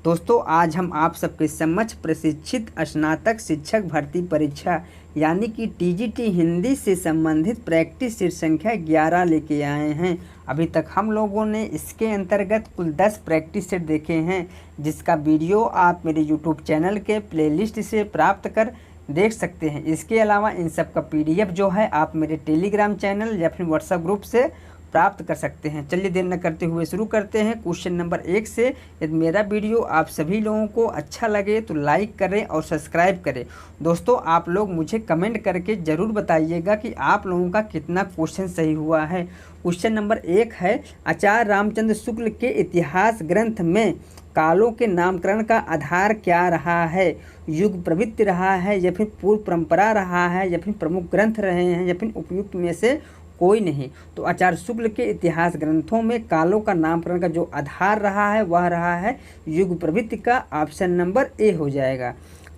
दोस्तों आज हम आप सबके समक्ष प्रशिक्षित स्नातक शिक्षक भर्ती परीक्षा यानी कि टीजीटी हिंदी से संबंधित प्रैक्टिस सीट संख्या 11 लेके आए हैं। अभी तक हम लोगों ने इसके अंतर्गत कुल 10 प्रैक्टिस सेट देखे हैं, जिसका वीडियो आप मेरे यूट्यूब चैनल के प्लेलिस्ट से प्राप्त कर देख सकते हैं। इसके अलावा इन सब का पीडीएफ जो है आप मेरे टेलीग्राम चैनल या फिर व्हाट्सएप ग्रुप से प्राप्त कर सकते हैं। चलिए देर न करते हुए शुरू करते हैं क्वेश्चन नंबर 1 से। यदि मेरा वीडियो आप सभी लोगों को अच्छा लगे तो लाइक करें और सब्सक्राइब करें। दोस्तों आप लोग मुझे कमेंट करके ज़रूर बताइएगा कि आप लोगों का कितना क्वेश्चन सही हुआ है। क्वेश्चन नंबर 1 है, आचार्य रामचंद्र शुक्ल के इतिहास ग्रंथ में कालों के नामकरण का आधार क्या रहा है? युग प्रवृत्ति रहा है या फिर पूर्व परंपरा रहा है या फिर प्रमुख ग्रंथ रहे हैं या फिर उपयुक्त में से कोई नहीं। तो आचार्य शुक्ल के इतिहास ग्रंथों में कालों का नामकरण का जो आधार रहा है वह रहा है युग प्रवृत्ति का। ऑप्शन नंबर ए हो जाएगा।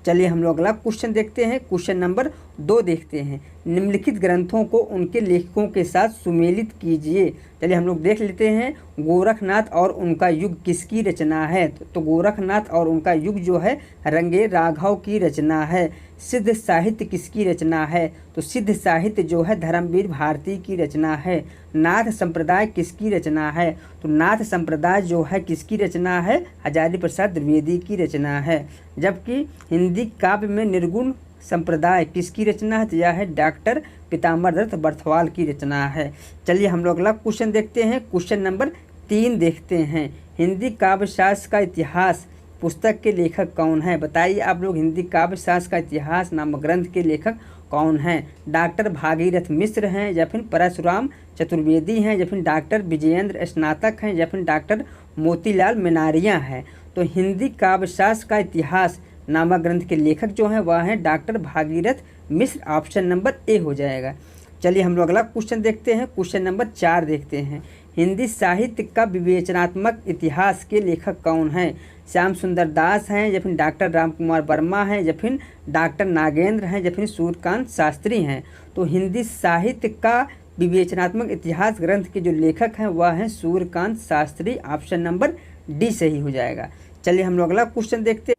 चलिए हम लोग अगला क्वेश्चन देखते हैं। क्वेश्चन नंबर 2 देखते हैं, निम्नलिखित ग्रंथों को उनके लेखकों के साथ सुमेलित कीजिए। चलिए हम लोग देख लेते हैं, गोरखनाथ और उनका युग किसकी रचना है? तो गोरखनाथ और उनका युग जो है रंगे राघव की रचना है। सिद्ध साहित्य किसकी रचना है? तो सिद्ध साहित्य जो है धर्मवीर भारती की रचना है। नाथ संप्रदाय किसकी रचना है? तो नाथ संप्रदाय जो है किसकी रचना है? हजारी प्रसाद द्विवेदी की रचना है। जबकि हिंदी काव्य में निर्गुण संप्रदाय किसकी रचना है? तो यह है डॉक्टर पीताम्बर दत्त बर्थवाल की रचना है। चलिए हम लोग अगला क्वेश्चन देखते हैं। क्वेश्चन नंबर 3 देखते हैं, हिंदी काव्य शास्त्र का इतिहास पुस्तक के लेखक कौन है? बताइए आप लोग, हिंदी काव्य शास्त्र का इतिहास नामक ग्रंथ के लेखक कौन हैं? डॉक्टर भागीरथ मिश्र हैं या फिर परशुराम चतुर्वेदी हैं या फिर डॉक्टर विजयेंद्र स्नातक हैं या फिर डॉक्टर मोतीलाल मेनारिया हैं। तो हिंदी काव्य शास्त्र का इतिहास नामक ग्रंथ के लेखक जो हैं वह हैं doctor Bhagirath Mishra. Option number A हो जाएगा। चलिए हम लोग अगला क्वेश्चन देखते हैं। क्वेश्चन नंबर 4 देखते हैं, हिंदी साहित्य का विवेचनात्मक इतिहास के लेखक कौन हैं? श्याम सुंदर दास हैं या फिर डॉक्टर राम कुमार वर्मा हैं या फिर डॉक्टर नागेंद्र हैं या फिर सूर्यकांत शास्त्री हैं। तो हिंदी साहित्य का विवेचनात्मक इतिहास ग्रंथ के जो लेखक हैं वह हैं Suryakant Shastri. Option number D सही हो जाएगा। चलिए हम लोग अगला क्वेश्चन देखते हैं।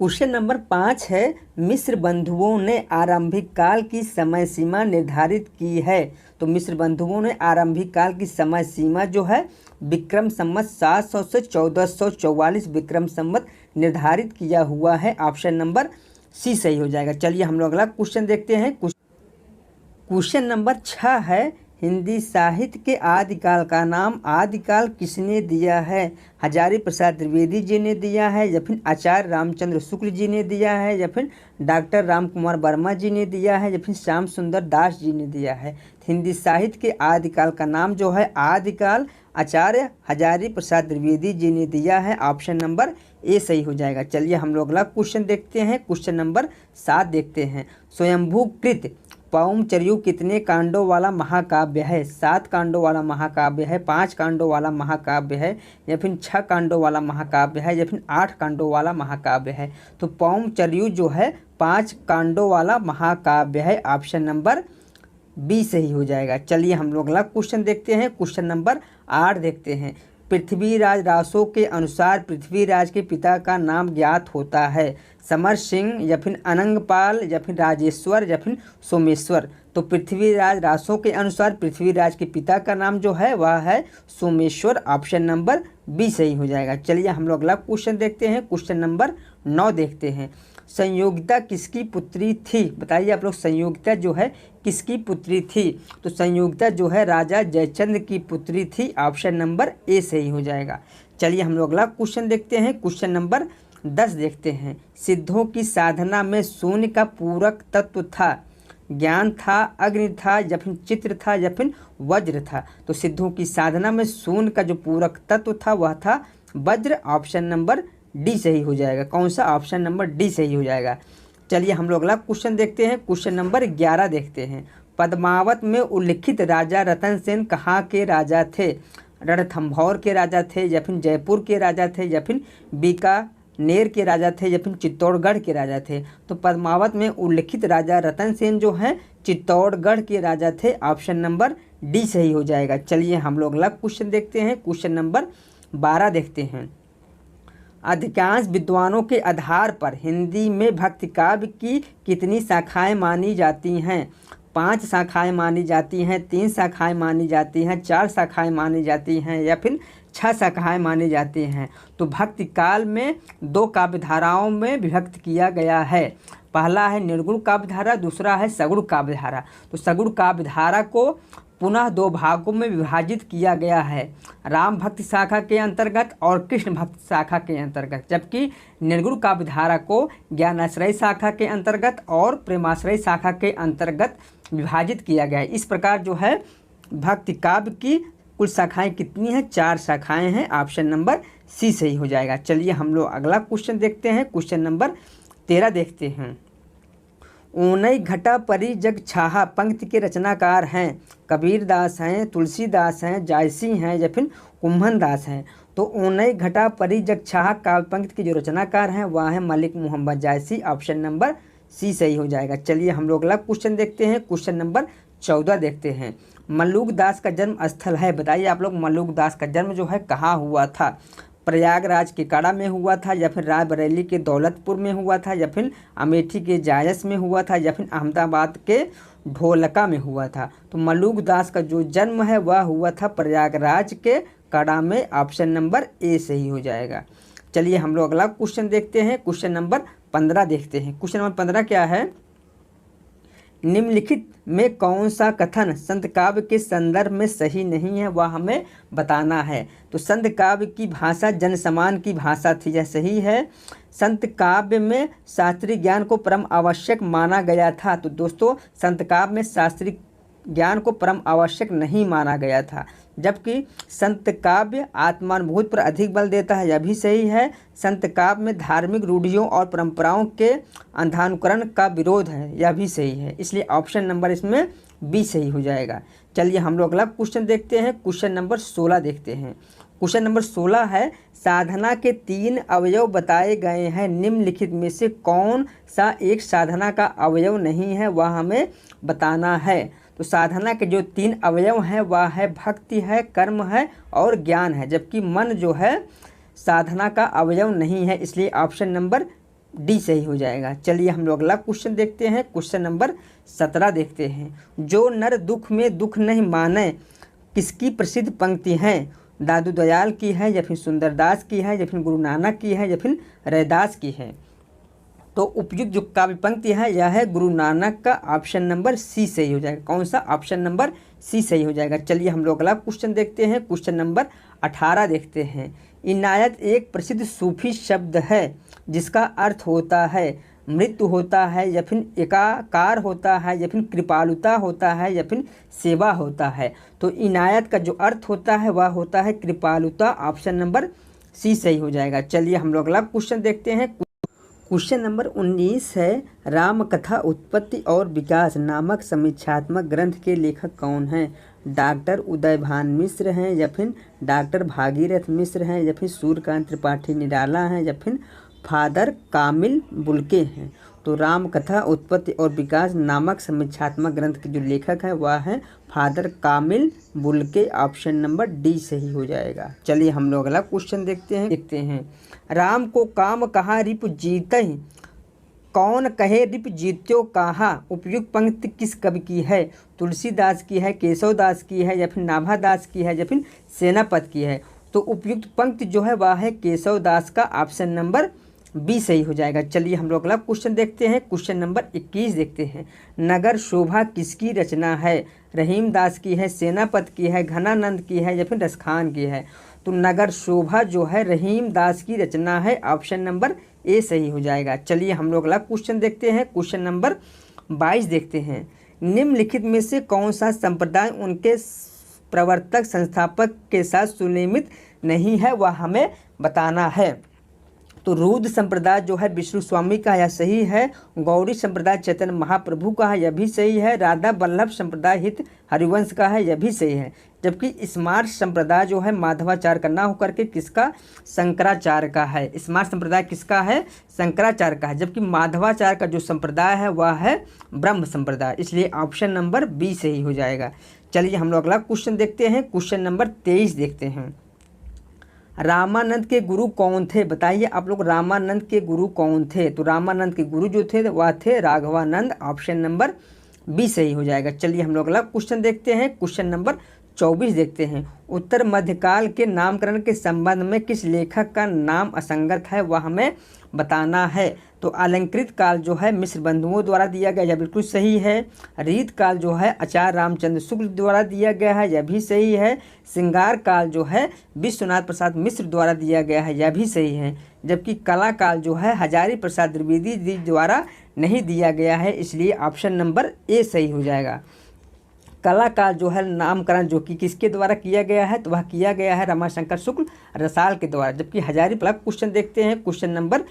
क्वेश्चन नंबर 5 है, मिस्र बंधुओं ने आरंभिक काल की समय सीमा निर्धारित की है। तो मिस्र बंधुओं ने आरंभिक काल की समय सीमा जो है विक्रम संवत 700 से 1444 विक्रम संवत निर्धारित किया हुआ है। ऑप्शन नंबर सी सही हो जाएगा। चलिए हम लोग अगला क्वेश्चन देखते हैं। क्वेश्चन नंबर 6 है, हिंदी साहित्य के आदिकाल का नाम आदिकाल किसने दिया है? हजारी प्रसाद द्विवेदी जी ने दिया है या फिर आचार्य रामचंद्र शुक्ल जी ने दिया है या फिर डॉक्टर राम कुमार वर्मा जी ने दिया है या फिर श्याम सुंदर दास जी ने दिया है। हिंदी साहित्य के आदिकाल का नाम जो है आदिकाल आचार्य हजारी प्रसाद द्विवेदी जी ने दिया है। ऑप्शन नंबर ए सही हो जाएगा। चलिए हम लोग अगला क्वेश्चन देखते हैं। क्वेश्चन नंबर 7 देखते हैं, स्वयंभूकृत पौम चरियु कितने कांडों वाला महाकाव्य है? 7 कांडों वाला महाकाव्य है, 5 कांडों वाला महाकाव्य है या फिर 6 कांडों वाला महाकाव्य है या फिर 8 कांडों वाला महाकाव्य है? तो पौम चरियु जो है 5 कांडों वाला महाकाव्य है। ऑप्शन नंबर बी सही हो जाएगा। चलिए हम लोग अगला क्वेश्चन देखते हैं। क्वेश्चन नंबर 8 देखते हैं, पृथ्वीराज रासो के अनुसार पृथ्वीराज के पिता का नाम ज्ञात होता है। समर सिंह या फिर अनंगपाल या फिर राजेश्वर या फिर सोमेश्वर। तो पृथ्वीराज रासो के अनुसार पृथ्वीराज के पिता का नाम जो है वह है सोमेश्वर। ऑप्शन नंबर बी सही हो जाएगा। चलिए हम लोग अगला क्वेश्चन देखते हैं। क्वेश्चन नंबर 9 देखते हैं, संयोगिता किसकी पुत्री थी? बताइए आप लोग, संयोगिता जो है किसकी पुत्री थी? तो संयोगिता जो है राजा जयचंद्र की पुत्री थी। ऑप्शन नंबर ए सही हो जाएगा। चलिए हम लोग अगला क्वेश्चन देखते हैं। क्वेश्चन नंबर 10 देखते हैं, सिद्धों की साधना में शून्य का पूरक तत्व था, ज्ञान था, अग्नि था या फिर चित्र था या फिर वज्र था? तो सिद्धों की साधना में शून्य का जो पूरक तत्व था वह था वज्र। ऑप्शन नंबर डी सही हो जाएगा। कौन सा? ऑप्शन नंबर डी सही हो जाएगा। चलिए हम लोग अगला क्वेश्चन देखते हैं। क्वेश्चन नंबर 11 देखते हैं, पद्मावत में उल्लिखित राजा रतन सेन कहाँ के राजा थे? रणथंभौर के राजा थे या फिर जयपुर के राजा थे या फिर बीकानेर के राजा थे या फिर चित्तौड़गढ़ के राजा थे? तो पद्मावत में उल्लिखित राजा रतन सेन जो हैं चित्तौड़गढ़ के राजा थे। ऑप्शन नंबर डी सही हो जाएगा। चलिए हम लोग अगला क्वेश्चन देखते हैं। क्वेश्चन नंबर 12 देखते हैं, अधिकांश विद्वानों के आधार पर हिंदी में भक्ति काव्य की कितनी शाखाएं मानी जाती हैं? 5 शाखाएं मानी जाती हैं, 3 शाखाएं मानी जाती हैं, 4 शाखाएं मानी जाती हैं या फिर 6 शाखाएं मानी जाती हैं। तो भक्ति काल में 2 काव्य धाराओं में विभक्त किया गया है। पहला है निर्गुण काव्य धारा, दूसरा है सगुण काव्य धारा। तो सगुण काव्य धारा को पुनः 2 भागों में विभाजित किया गया है, राम भक्ति शाखा के अंतर्गत और कृष्ण भक्ति शाखा के अंतर्गत, जबकि निर्गुण काव्य धारा को ज्ञानाश्रय शाखा के अंतर्गत और प्रेमाश्रय शाखा के अंतर्गत विभाजित किया गया है। इस प्रकार जो है भक्ति काव्य की कुल शाखाएं कितनी हैं? 4 शाखाएं हैं। ऑप्शन नंबर सी सही हो जाएगा। चलिए हम लोग अगला क्वेश्चन देखते हैं। क्वेश्चन नंबर 13 देखते हैं। ऊनई घटा परी जग छाहा पंक्ति के रचनाकार हैं, कबीर दास हैं, तुलसीदास हैं, जायसी हैं या फिर कुम्भन दास हैं। तो ऊनई घटा परी जग छाहा काव्य पंक्ति के जो रचनाकार हैं वह है मलिक मोहम्मद जायसी। ऑप्शन नंबर सी सही हो जाएगा। चलिए हम लोग अगला क्वेश्चन देखते हैं। क्वेश्चन नंबर 14 देखते हैं। मल्लुक दास का जन्म स्थल है, बताइए आप लोग मल्लुक दास का जन्म जो है कहाँ हुआ था? प्रयागराज के काड़ा में हुआ था या फिर रायबरेली के दौलतपुर में हुआ था या फिर अमेठी के जायस में हुआ था या फिर अहमदाबाद के ढोलका में हुआ था? तो मल्लुक दास का जो जन्म है वह हुआ था प्रयागराज के काड़ा में। ऑप्शन नंबर ए सही हो जाएगा। चलिए हम लोग अगला क्वेश्चन देखते हैं। क्वेश्चन नंबर 15 देखते हैं। क्वेश्चन नंबर 15 क्या है? निम्नलिखित में कौन सा कथन संत काव्य के संदर्भ में सही नहीं है, वह हमें बताना है। तो संत काव्य की भाषा जन समान की भाषा थी, यह सही है। संत काव्य में शास्त्रीय ज्ञान को परम आवश्यक माना गया था। तो दोस्तों संत काव्य में शास्त्रीय ज्ञान को परम आवश्यक नहीं माना गया था, जबकि संत काव्य आत्मानुभूति पर अधिक बल देता है, यह भी सही है। संत काव्य में धार्मिक रूढ़ियों और परंपराओं के अंधानुकरण का विरोध है, यह भी सही है। इसलिए ऑप्शन नंबर इसमें बी सही हो जाएगा। चलिए हम लोग अगला क्वेश्चन देखते हैं। क्वेश्चन नंबर 16 देखते हैं। क्वेश्चन नंबर 16 है, साधना के 3 अवयव बताए गए हैं, निम्नलिखित में से कौन सा एक साधना का अवयव नहीं है, वह हमें बताना है। तो साधना के जो 3 अवयव हैं वह है भक्ति है, कर्म है और ज्ञान है, जबकि मन जो है साधना का अवयव नहीं है। इसलिए ऑप्शन नंबर डी सही हो जाएगा। चलिए हम लोग अगला क्वेश्चन देखते हैं। क्वेश्चन नंबर 17 देखते हैं। जो नर दुख में दुख नहीं माने, किसकी प्रसिद्ध पंक्ति हैं? दादू दयाल की है या फिर सुंदरदास की है या फिर गुरु नानक की है या फिर रैदास की है? तो उपयुक्त जो काव्य पंक्ति है यह है गुरु नानक का। ऑप्शन नंबर सी सही हो जाएगा। कौन सा? ऑप्शन नंबर सी सही हो जाएगा। चलिए हम लोग अगला क्वेश्चन देखते हैं। क्वेश्चन नंबर 18 देखते हैं। इनायत एक प्रसिद्ध सूफी शब्द है जिसका अर्थ होता है मृत्यु होता है या फिर एकाकार होता है या फिर कृपालुता होता है या फिर सेवा होता है। तो इनायत का जो अर्थ होता है वह होता है कृपालुता। ऑप्शन नंबर सी सही हो जाएगा। चलिए हम लोग अगला क्वेश्चन देखते हैं। क्वेश्चन नंबर 19 है, राम कथा उत्पत्ति और विकास नामक समीक्षात्मक ग्रंथ के लेखक कौन हैं? डॉक्टर उदयभान मिश्र हैं या फिर डॉक्टर भागीरथ मिश्र हैं या फिर सूर्यकांत त्रिपाठी निराला हैं या फिर फादर कामिल बुल्के हैं? तो राम कथा उत्पत्ति और विकास नामक समीक्षात्मक ग्रंथ के जो लेखक हैं वह हैं फादर कामिल बुल्के। ऑप्शन नंबर डी सही हो जाएगा। चलिए हम लोग अगला क्वेश्चन देखते हैं। राम को काम कहा रिप जीतहि, कौन कहे रिप जीत्यो कहा? उपयुक्त पंक्ति किस कवि की है? तुलसीदास की है, केशवदास की है या फिर नाभादास की है या फिर सेनापति की है? तो उपयुक्त पंक्ति जो है वह है केशवदास का। ऑप्शन नंबर बी सही हो जाएगा। चलिए हम लोग अगला क्वेश्चन देखते हैं। क्वेश्चन नंबर 21 देखते हैं। नगर शोभा किसकी रचना है? रहीम दास की है, सेनापति की है, घनानंद की है या फिर रसखान की है? तो नगर शोभा जो है रहीम दास की रचना है। ऑप्शन नंबर ए सही हो जाएगा। चलिए हम लोग अगला क्वेश्चन देखते हैं। क्वेश्चन नंबर 22 देखते हैं। निम्नलिखित में से कौन सा संप्रदाय उनके प्रवर्तक संस्थापक के साथ सुनियमित नहीं है, वह हमें बताना है। तो रुद्र संप्रदाय जो है विष्णु स्वामी का, यह सही है। गौड़ी संप्रदाय चैतन्य महाप्रभु का है, यह भी सही है। राधा वल्लभ संप्रदाय हित हरिवंश का है, यह भी सही है। जबकि स्मार्ट संप्रदाय जो है माधवाचार्य का ना होकर के किसका? शंकराचार्य का है। स्मार्ट संप्रदाय किसका है? शंकराचार्य का है। जबकि माधवाचार्य का जो संप्रदाय है वह है ब्रह्म संप्रदाय। इसलिए ऑप्शन नंबर बी सही हो जाएगा। चलिए हम लोग अगला क्वेश्चन देखते हैं। क्वेश्चन नंबर 23 देखते हैं। रामानंद के गुरु कौन थे? बताइए आप लोग, रामानंद के गुरु कौन थे? तो रामानंद के गुरु जो थे वह थे राघवानंद। ऑप्शन नंबर बी सही हो जाएगा। चलिए हम लोग अगला क्वेश्चन देखते हैं। क्वेश्चन नंबर 24 देखते हैं। उत्तर मध्यकाल के नामकरण के संबंध में किस लेखक का नाम असंगत है, वह हमें बताना है। तो अलंकृत काल जो है मिश्र बंधुओं द्वारा दिया गया, यह बिल्कुल सही है। रीत काल जो है आचार्य रामचंद्र शुक्ल द्वारा दिया गया है, यह भी सही है। श्रृंगार काल जो है विश्वनाथ प्रसाद मिश्र द्वारा दिया गया है, यह भी सही है। जबकि कला काल जो है हजारी प्रसाद द्विवेदी जी द्वारा नहीं दिया गया है, इसलिए ऑप्शन नंबर ए सही हो जाएगा। कला काल जो है नामकरण जो कि किसके द्वारा किया गया है, तो वह किया गया है रमाशंकर शुक्ल रसाल के द्वारा। जबकि हजारी प्रसाद, क्वेश्चन देखते हैं। क्वेश्चन नंबर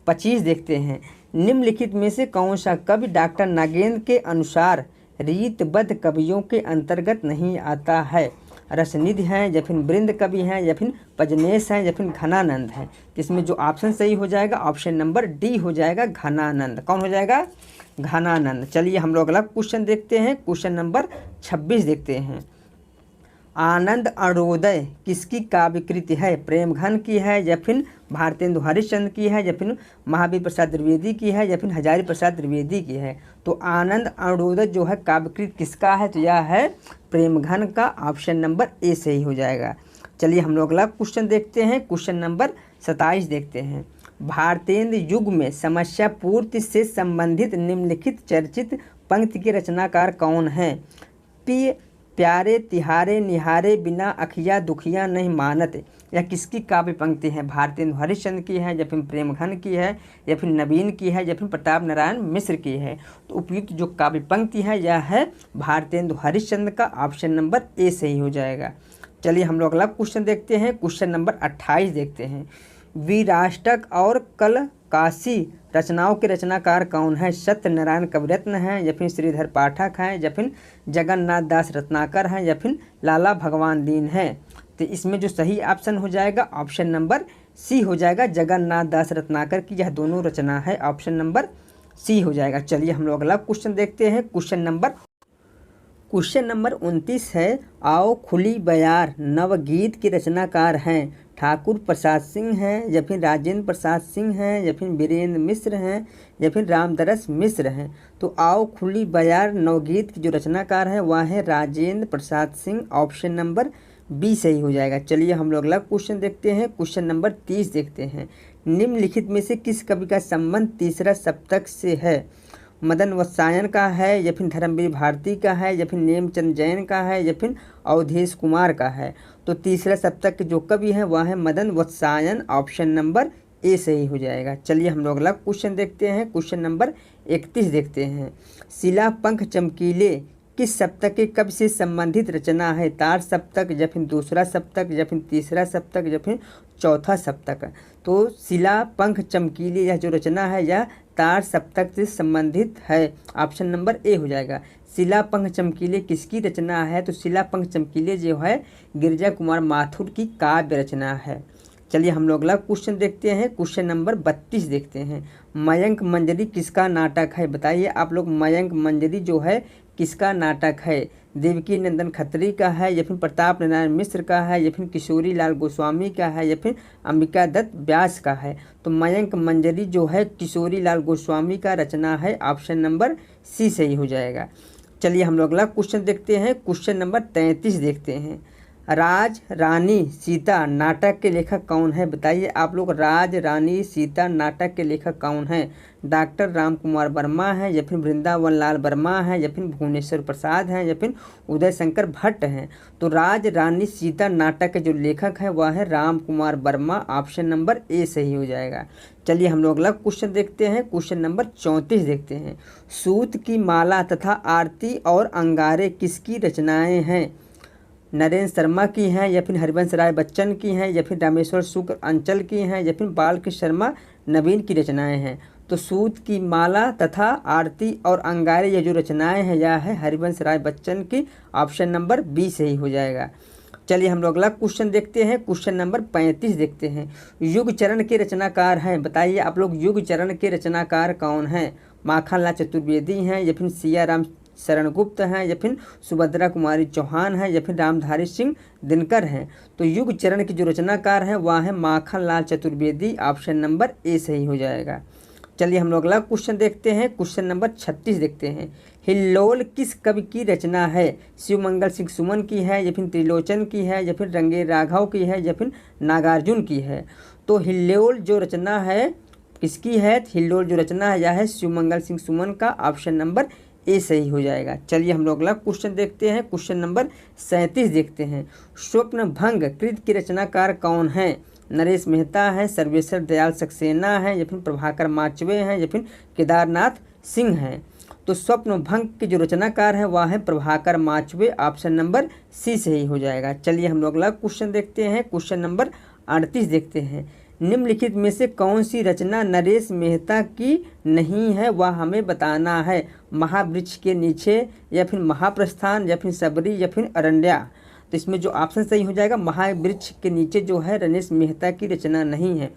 25 देखते हैं। निम्नलिखित में से कौन सा कवि डॉक्टर नागेंद्र के अनुसार रीतबद्ध कवियों के अंतर्गत नहीं आता है? रसनिधि हैं या फिर वृंद कवि हैं या फिर पजनेश हैं या फिर घनानंद हैं? इसमें जो ऑप्शन सही हो जाएगा ऑप्शन नंबर डी हो जाएगा, घनानंद। कौन हो जाएगा? घनानंद। चलिए हम लोग अगला क्वेश्चन देखते हैं। क्वेश्चन नंबर 26 देखते हैं। आनंद अरुणोदय किसकी काव्यकृति है? प्रेमघन की है या फिर भारतेंदु हरिश्चंद्र की है या फिर महावीर प्रसाद द्विवेदी की है या फिर हजारी प्रसाद द्विवेदी की है? तो आनंद अरुणोदय जो है काव्यकृत किसका है? तो यह है प्रेमघन का। ऑप्शन नंबर ए सही हो जाएगा। चलिए हम लोग अगला क्वेश्चन देखते हैं। क्वेश्चन नंबर 27 देखते हैं। भारतेंद्र युग में समस्या पूर्ति से संबंधित निम्नलिखित चर्चित पंक्ति के रचनाकार कौन हैं? प्यारे तिहारे निहारे बिना अखिया दुखिया नहीं मानत, यह किसकी काव्य पंक्ति है? भारतेंदु हरिश्चंद्र की है या फिर प्रेमघन की है या फिर नवीन की है या फिर प्रताप नारायण मिश्र की है? तो उपयुक्त जो काव्य पंक्ति है यह है भारतेंदु हरिश्चंद्र का। ऑप्शन नंबर ए सही हो जाएगा। चलिए हम लोग अगला क्वेश्चन देखते हैं। क्वेश्चन नंबर 28 देखते हैं। वीराष्टक और कलकासी रचनाओं के रचनाकार कौन है? सत्यनारायण कविरत्न हैं या फिर श्रीधर पाठक हैं या फिर जगन्नाथ दास रत्नाकर हैं या फिर लाला भगवान दीन हैं? तो इसमें जो सही ऑप्शन हो जाएगा ऑप्शन नंबर सी हो जाएगा, जगन्नाथ दास रत्नाकर की यह दोनों रचना है। ऑप्शन नंबर सी हो जाएगा। चलिए हम लोग अगला क्वेश्चन देखते हैं। क्वेश्चन नंबर 29 है। आओ खुली बयार नवगीत के रचनाकार हैं? ठाकुर प्रसाद सिंह हैं या फिर राजेंद्र प्रसाद सिंह हैं या फिर वीरेंद्र मिश्र हैं या फिर रामदरस मिश्र हैं? तो आओ खुली बयार नवगीत के जो रचनाकार हैं वह है Rajendra Prasad Singh. Option number B सही हो जाएगा। चलिए हम लोग अगला क्वेश्चन देखते हैं। क्वेश्चन नंबर 30 देखते हैं। निम्नलिखित में से किस कवि का संबंध तीसरा सप्तक से है? मदन वत्सायन का है या फिर धर्मवीर भारती का है या फिर नेमचंद जैन का है या फिर अवधेश कुमार का है? तो तीसरा सप्तक के जो कवि हैं वह है मदन वत्सायन। ऑप्शन नंबर ए सही हो जाएगा। चलिए हम लोग अगला क्वेश्चन देखते हैं। क्वेश्चन नंबर 31 देखते हैं। शिला पंख चमकीले किस सप्तक के कवि से संबंधित रचना है? तार सप्तक या फिर दूसरा सप्तक या फिर तीसरा सप्तक या फिर चौथा सप्तक? तो शिला पंख चमकीले यह जो रचना है यह तार सप्तक से संबंधित है। ऑप्शन नंबर ए हो जाएगा। शिला पंख चमकीले किसकी रचना है? तो शिला पंख चमकीले जो है गिरिजा कुमार माथुर की काव्य रचना है। चलिए हम लोग अगला क्वेश्चन देखते हैं। क्वेश्चन नंबर 32 देखते हैं। मयंक मंजरी किसका नाटक है? बताइए आप लोग, मयंक मंजरी जो है किसका नाटक है? देवकी नंदन खत्री का है या फिर प्रताप नारायण मिश्र का है या फिर किशोरी लाल गोस्वामी का है या फिर अंबिका दत्त व्यास का है? तो मयंक मंजरी जो है किशोरी लाल गोस्वामी का रचना है। ऑप्शन नंबर सी सही हो जाएगा। चलिए हम लोग अगला क्वेश्चन देखते हैं। क्वेश्चन नंबर 33 देखते हैं। राज रानी सीता नाटक के लेखक कौन है? बताइए आप लोग, राज रानी सीता नाटक के लेखक कौन हैं? डॉक्टर राम कुमार वर्मा हैं या फिर वृंदावन लाल वर्मा हैं या फिर भुवनेश्वर प्रसाद हैं या फिर उदय शंकर भट्ट हैं? तो राज रानी सीता नाटक के जो लेखक हैं वह है Ram Kumar Verma. Option number A सही हो जाएगा। चलिए हम लोग अगला क्वेश्चन देखते हैं। क्वेश्चन नंबर 34 देखते हैं। सूत की माला तथा आरती और अंगारे किसकी रचनाएँ हैं? नरेंद्र शर्मा की हैं या फिर हरिवंश राय बच्चन की हैं या फिर रामेश्वर शुक्ल अंचल की हैं या फिर बालकृष्ण शर्मा नवीन की रचनाएं हैं? तो सूत की माला तथा आरती और अंगारे ये जो रचनाएं हैं यह है हरिवंश राय बच्चन की। ऑप्शन नंबर बी सही हो जाएगा। चलिए हम लोग अगला क्वेश्चन देखते हैं। क्वेश्चन नंबर 35 देखते हैं। युग चरण के रचनाकार हैं? बताइए आप लोग, युग चरण के रचनाकार कौन हैं? माखनलाल चतुर्वेदी हैं या फिर सिया राम शरण गुप्त हैं या फिर सुभद्रा कुमारी चौहान हैं या फिर रामधारी सिंह दिनकर हैं। तो युग चरण के जो रचनाकार हैं वह है Makhan Lal Chaturvedi. Option number A सही हो जाएगा। चलिए हम लोग अगला क्वेश्चन देखते हैं। क्वेश्चन नंबर 36 देखते हैं। हिल्लोल किस कवि की रचना है? शिवमंगल सिंह सुमन की है या फिर त्रिलोचन की है या फिर रंगे राघव की है या फिर नागार्जुन की है? तो हिल्लोल जो रचना है किसकी है? हिल्लोल जो रचना है यह है शिवमंगल सिंह सुमन का। ऑप्शन नंबर ए सही हो जाएगा। चलिए हम लोग अगला क्वेश्चन देखते हैं। क्वेश्चन नंबर 37 देखते हैं। स्वप्न भंग कृत के रचनाकार कौन है? नरेश मेहता है, सर्वेश्वर दयाल सक्सेना है या फिर प्रभाकर माचवे हैं या फिर केदारनाथ सिंह हैं? तो स्वप्न भंग के जो रचनाकार है वह है Prabhakar Machwe. Option number C सही हो जाएगा। चलिए हम लोग अगला क्वेश्चन देखते हैं। क्वेश्चन नंबर 38 देखते हैं। निम्नलिखित में से कौन सी रचना नरेश मेहता की नहीं है वह हमें बताना है? महावृक्ष के नीचे या फिर महाप्रस्थान या फिर सबरी या फिर अरण्या? तो इसमें जो ऑप्शन सही हो जाएगा महावृक्ष के नीचे जो है नरेश मेहता की रचना नहीं है,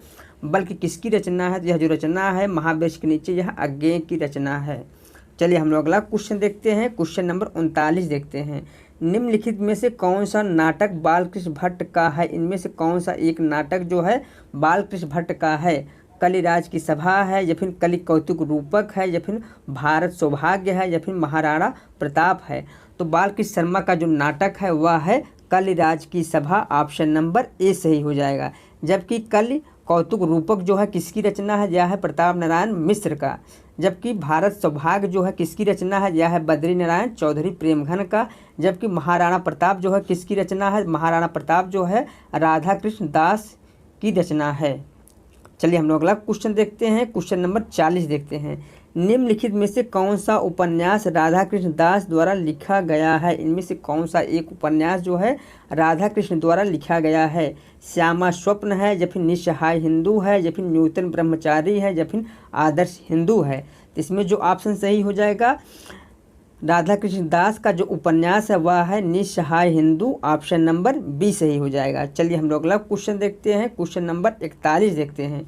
बल्कि किसकी रचना है? यह जो रचना है महावृक्ष के नीचे यह अज्ञेय की रचना है। चलिए हम लोग अगला क्वेश्चन देखते हैं। क्वेश्चन नंबर 39 देखते हैं। निम्नलिखित में से कौन सा नाटक बालकृष्ण भट्ट का है? इनमें से कौन सा एक नाटक जो है बालकृष्ण भट्ट का है? कलिराज की सभा है या फिर कलि कौतुक रूपक है या फिर भारत सौभाग्य है या फिर महाराणा प्रताप है? तो बालकृष्ण शर्मा का जो नाटक है वह है कलिराज की सभा। ऑप्शन नंबर ए सही हो जाएगा। जबकि कलि कौतुक रूपक जो है किसकी रचना है? यह है प्रताप नारायण मिश्र का। जबकि भारत सौभाग्य जो है किसकी रचना है? यह है बद्री नारायण चौधरी प्रेमघन का। जबकि महाराणा प्रताप जो है किसकी रचना है? महाराणा प्रताप जो है राधा कृष्ण दास की रचना है। चलिए हम लोग अगला क्वेश्चन देखते हैं। क्वेश्चन नंबर 40 देखते हैं। निम्नलिखित में से कौन सा उपन्यास राधा कृष्ण दास द्वारा लिखा गया है? इनमें से कौन सा एक उपन्यास जो है राधा कृष्ण द्वारा लिखा गया है? श्यामा स्वप्न है या फिर निस्सहाय हिंदू है या फिर न्यूतन ब्रह्मचारी है या फिर आदर्श हिंदू है? तो इसमें जो ऑप्शन सही हो जाएगा राधा कृष्ण दास का जो उपन्यास है वह है निस्सहाय हिंदू। ऑप्शन नंबर बी सही हो जाएगा। चलिए हम लोग अगला क्वेश्चन देखते हैं। क्वेश्चन नंबर 41 देखते हैं।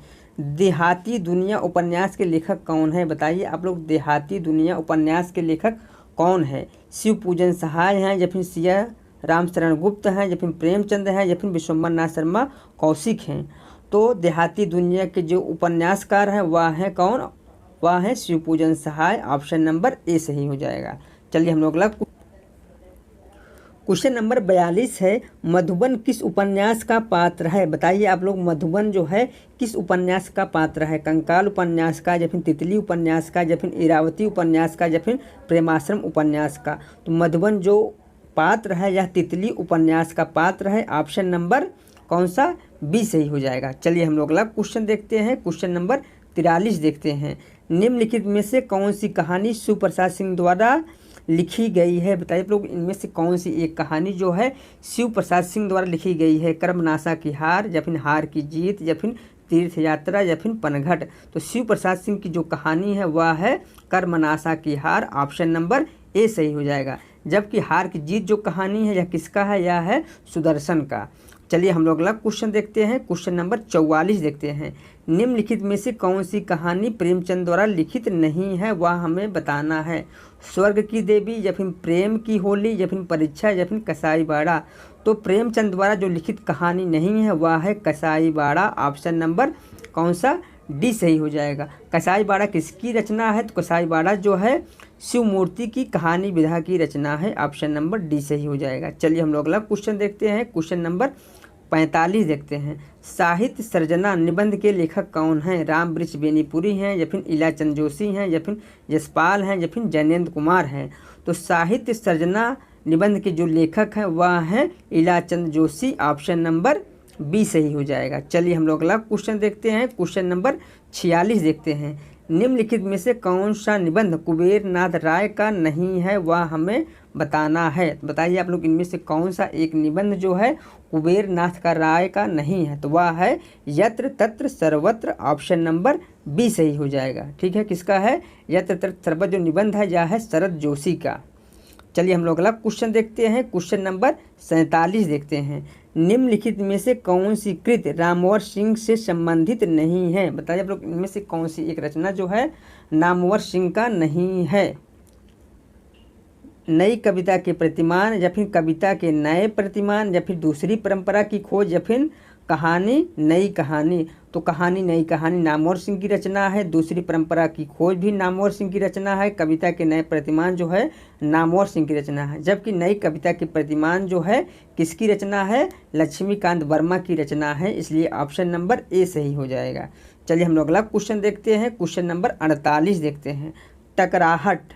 देहाती दुनिया उपन्यास के लेखक कौन है? बताइए आप लोग, देहाती दुनिया उपन्यास के लेखक कौन है? शिव पूजन सहाय हैं या फिर सिया राम शरण गुप्त हैं या फिर प्रेमचंद हैं या फिर विश्वम्भर नाथ शर्मा कौशिक हैं? तो देहाती दुनिया के जो उपन्यासकार हैं वह हैं कौन? वह है शिव पूजन सहाय। ऑप्शन नंबर ए सही हो जाएगा। चलिए हम लोग अगला क्वेश्चन नंबर 42 है। मधुबन किस उपन्यास का पात्र है? बताइए आप लोग, मधुबन जो है किस उपन्यास का पात्र है? कंकाल उपन्यास का या फिर तितली उपन्यास का या फिर इरावती उपन्यास का या फिर प्रेमाश्रम उपन्यास का? तो मधुबन जो पात्र है यह तितली उपन्यास का पात्र है। ऑप्शन नंबर कौन सा? बी सही हो जाएगा। चलिए हम लोग अगला क्वेश्चन देखते हैं। क्वेश्चन नंबर 43 देखते हैं। निम्नलिखित में से कौन सी कहानी शिव प्रसाद सिंह द्वारा लिखी गई है? बताइए आप लोग, इनमें से कौन सी एक कहानी जो है शिव प्रसाद सिंह द्वारा लिखी गई है? कर्मनाशा की हार या फिर हार की जीत या फिर तीर्थ यात्रा या फिर पनघट? तो शिव प्रसाद सिंह की जो कहानी है वह है कर्मनाशा की हार। ऑप्शन नंबर ए सही हो जाएगा। जबकि हार की जीत जो कहानी है यह किसका है? यह है सुदर्शन का। चलिए हम लोग अगला क्वेश्चन देखते हैं। क्वेश्चन नंबर 44 देखते हैं। निम्नलिखित में से कौन सी कहानी प्रेमचंद द्वारा लिखित नहीं है वह हमें बताना है? स्वर्ग की देवी या फिर प्रेम की होली या फिर परीक्षा या फिर कसाईवाड़ा? तो प्रेमचंद द्वारा जो लिखित कहानी नहीं है वह है कसाईवाड़ा। ऑप्शन नंबर कौन सा? डी सही हो जाएगा। कसाईवाड़ा किसकी रचना है? तो कसाईवाड़ा जो है शिव मूर्ति की कहानी विधा की रचना है। ऑप्शन नंबर डी सही हो जाएगा। चलिए हम लोग अगला क्वेश्चन देखते हैं। क्वेश्चन नंबर 45 देखते हैं। साहित्य सर्जना निबंध के लेखक कौन हैं? राम वृक्ष बेनीपुरी हैं या फिर इलाचंद जोशी हैं या फिर यशपाल हैं या फिर जैनेन्द्र कुमार हैं? तो साहित्य सर्जना निबंध के जो लेखक हैं वह हैं Ilachand Joshi. Option number B सही हो जाएगा। चलिए हम लोग अगला क्वेश्चन देखते हैं। क्वेश्चन नंबर 46 देखते हैं। निम्नलिखित में से कौन सा निबंध कुबेर नाथ राय का नहीं है वह हमें बताना है? बताइए आप लोग, इनमें से कौन सा एक निबंध जो है कुबेर नाथ का राय का नहीं है? तो वह है यत्र तत्र सर्वत्र। ऑप्शन नंबर बी सही हो जाएगा। ठीक है, किसका है? यत्र तत्र सर्वत्र जो निबंध है यह है शरद जोशी का। चलिए हम लोग अगला क्वेश्चन देखते हैं। क्वेश्चन नंबर 47 देखते हैं। निम्नलिखित में से कौन सी कृत नामवर सिंह से संबंधित नहीं है? बताइए आप लोग, इनमें से कौन सी एक रचना जो है नामवर सिंह का नहीं है? नई कविता के प्रतिमान, या फिर कविता के नए प्रतिमान, या फिर दूसरी परंपरा की खोज, या फिर कहानी नई कहानी। तो कहानी नई कहानी नामवर सिंह की रचना है, दूसरी परंपरा की खोज भी नामवर सिंह की रचना है, कविता के नए प्रतिमान जो है नामवर सिंह की रचना है, जबकि नई कविता के प्रतिमान जो है किसकी रचना है, लक्ष्मीकांत वर्मा की रचना है, इसलिए ऑप्शन नंबर ए सही हो जाएगा। चलिए हम लोग अगला क्वेश्चन देखते हैं, क्वेश्चन नंबर 48 देखते हैं। टकराहट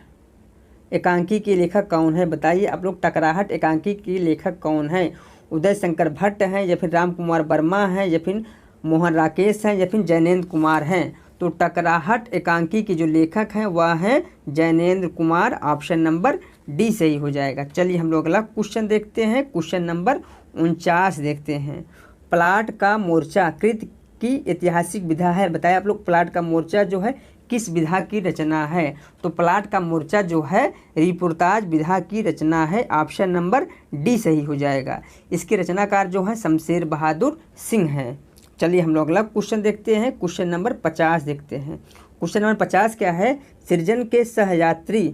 एकांकी के लेखक कौन है, बताइए आप लोग टकराहट एकांकी के लेखक कौन है। उदय शंकर भट्ट हैं, या फिर राम कुमार वर्मा हैं, या फिर मोहन राकेश हैं, या फिर जैनेन्द्र कुमार हैं। तो टकराहट एकांकी के जो लेखक हैं वह हैं Jainendra Kumar, option number D सही हो जाएगा। चलिए हम लोग अगला क्वेश्चन देखते हैं, क्वेश्चन नंबर 49 देखते हैं। प्लाट का मोर्चा कृत की ऐतिहासिक विधा है, बताइए आप लोग प्लाट का मोर्चा जो है किस विधा की रचना है। तो प्लाट का मोर्चा जो है रिपोर्ताज विधा की रचना है, ऑप्शन नंबर डी सही हो जाएगा। इसके रचनाकार जो है शमशेर बहादुर सिंह हैं। चलिए हम लोग अगला क्वेश्चन देखते हैं, क्वेश्चन नंबर 50 देखते हैं। क्वेश्चन नंबर 50 क्या है, सृजन के सहयात्री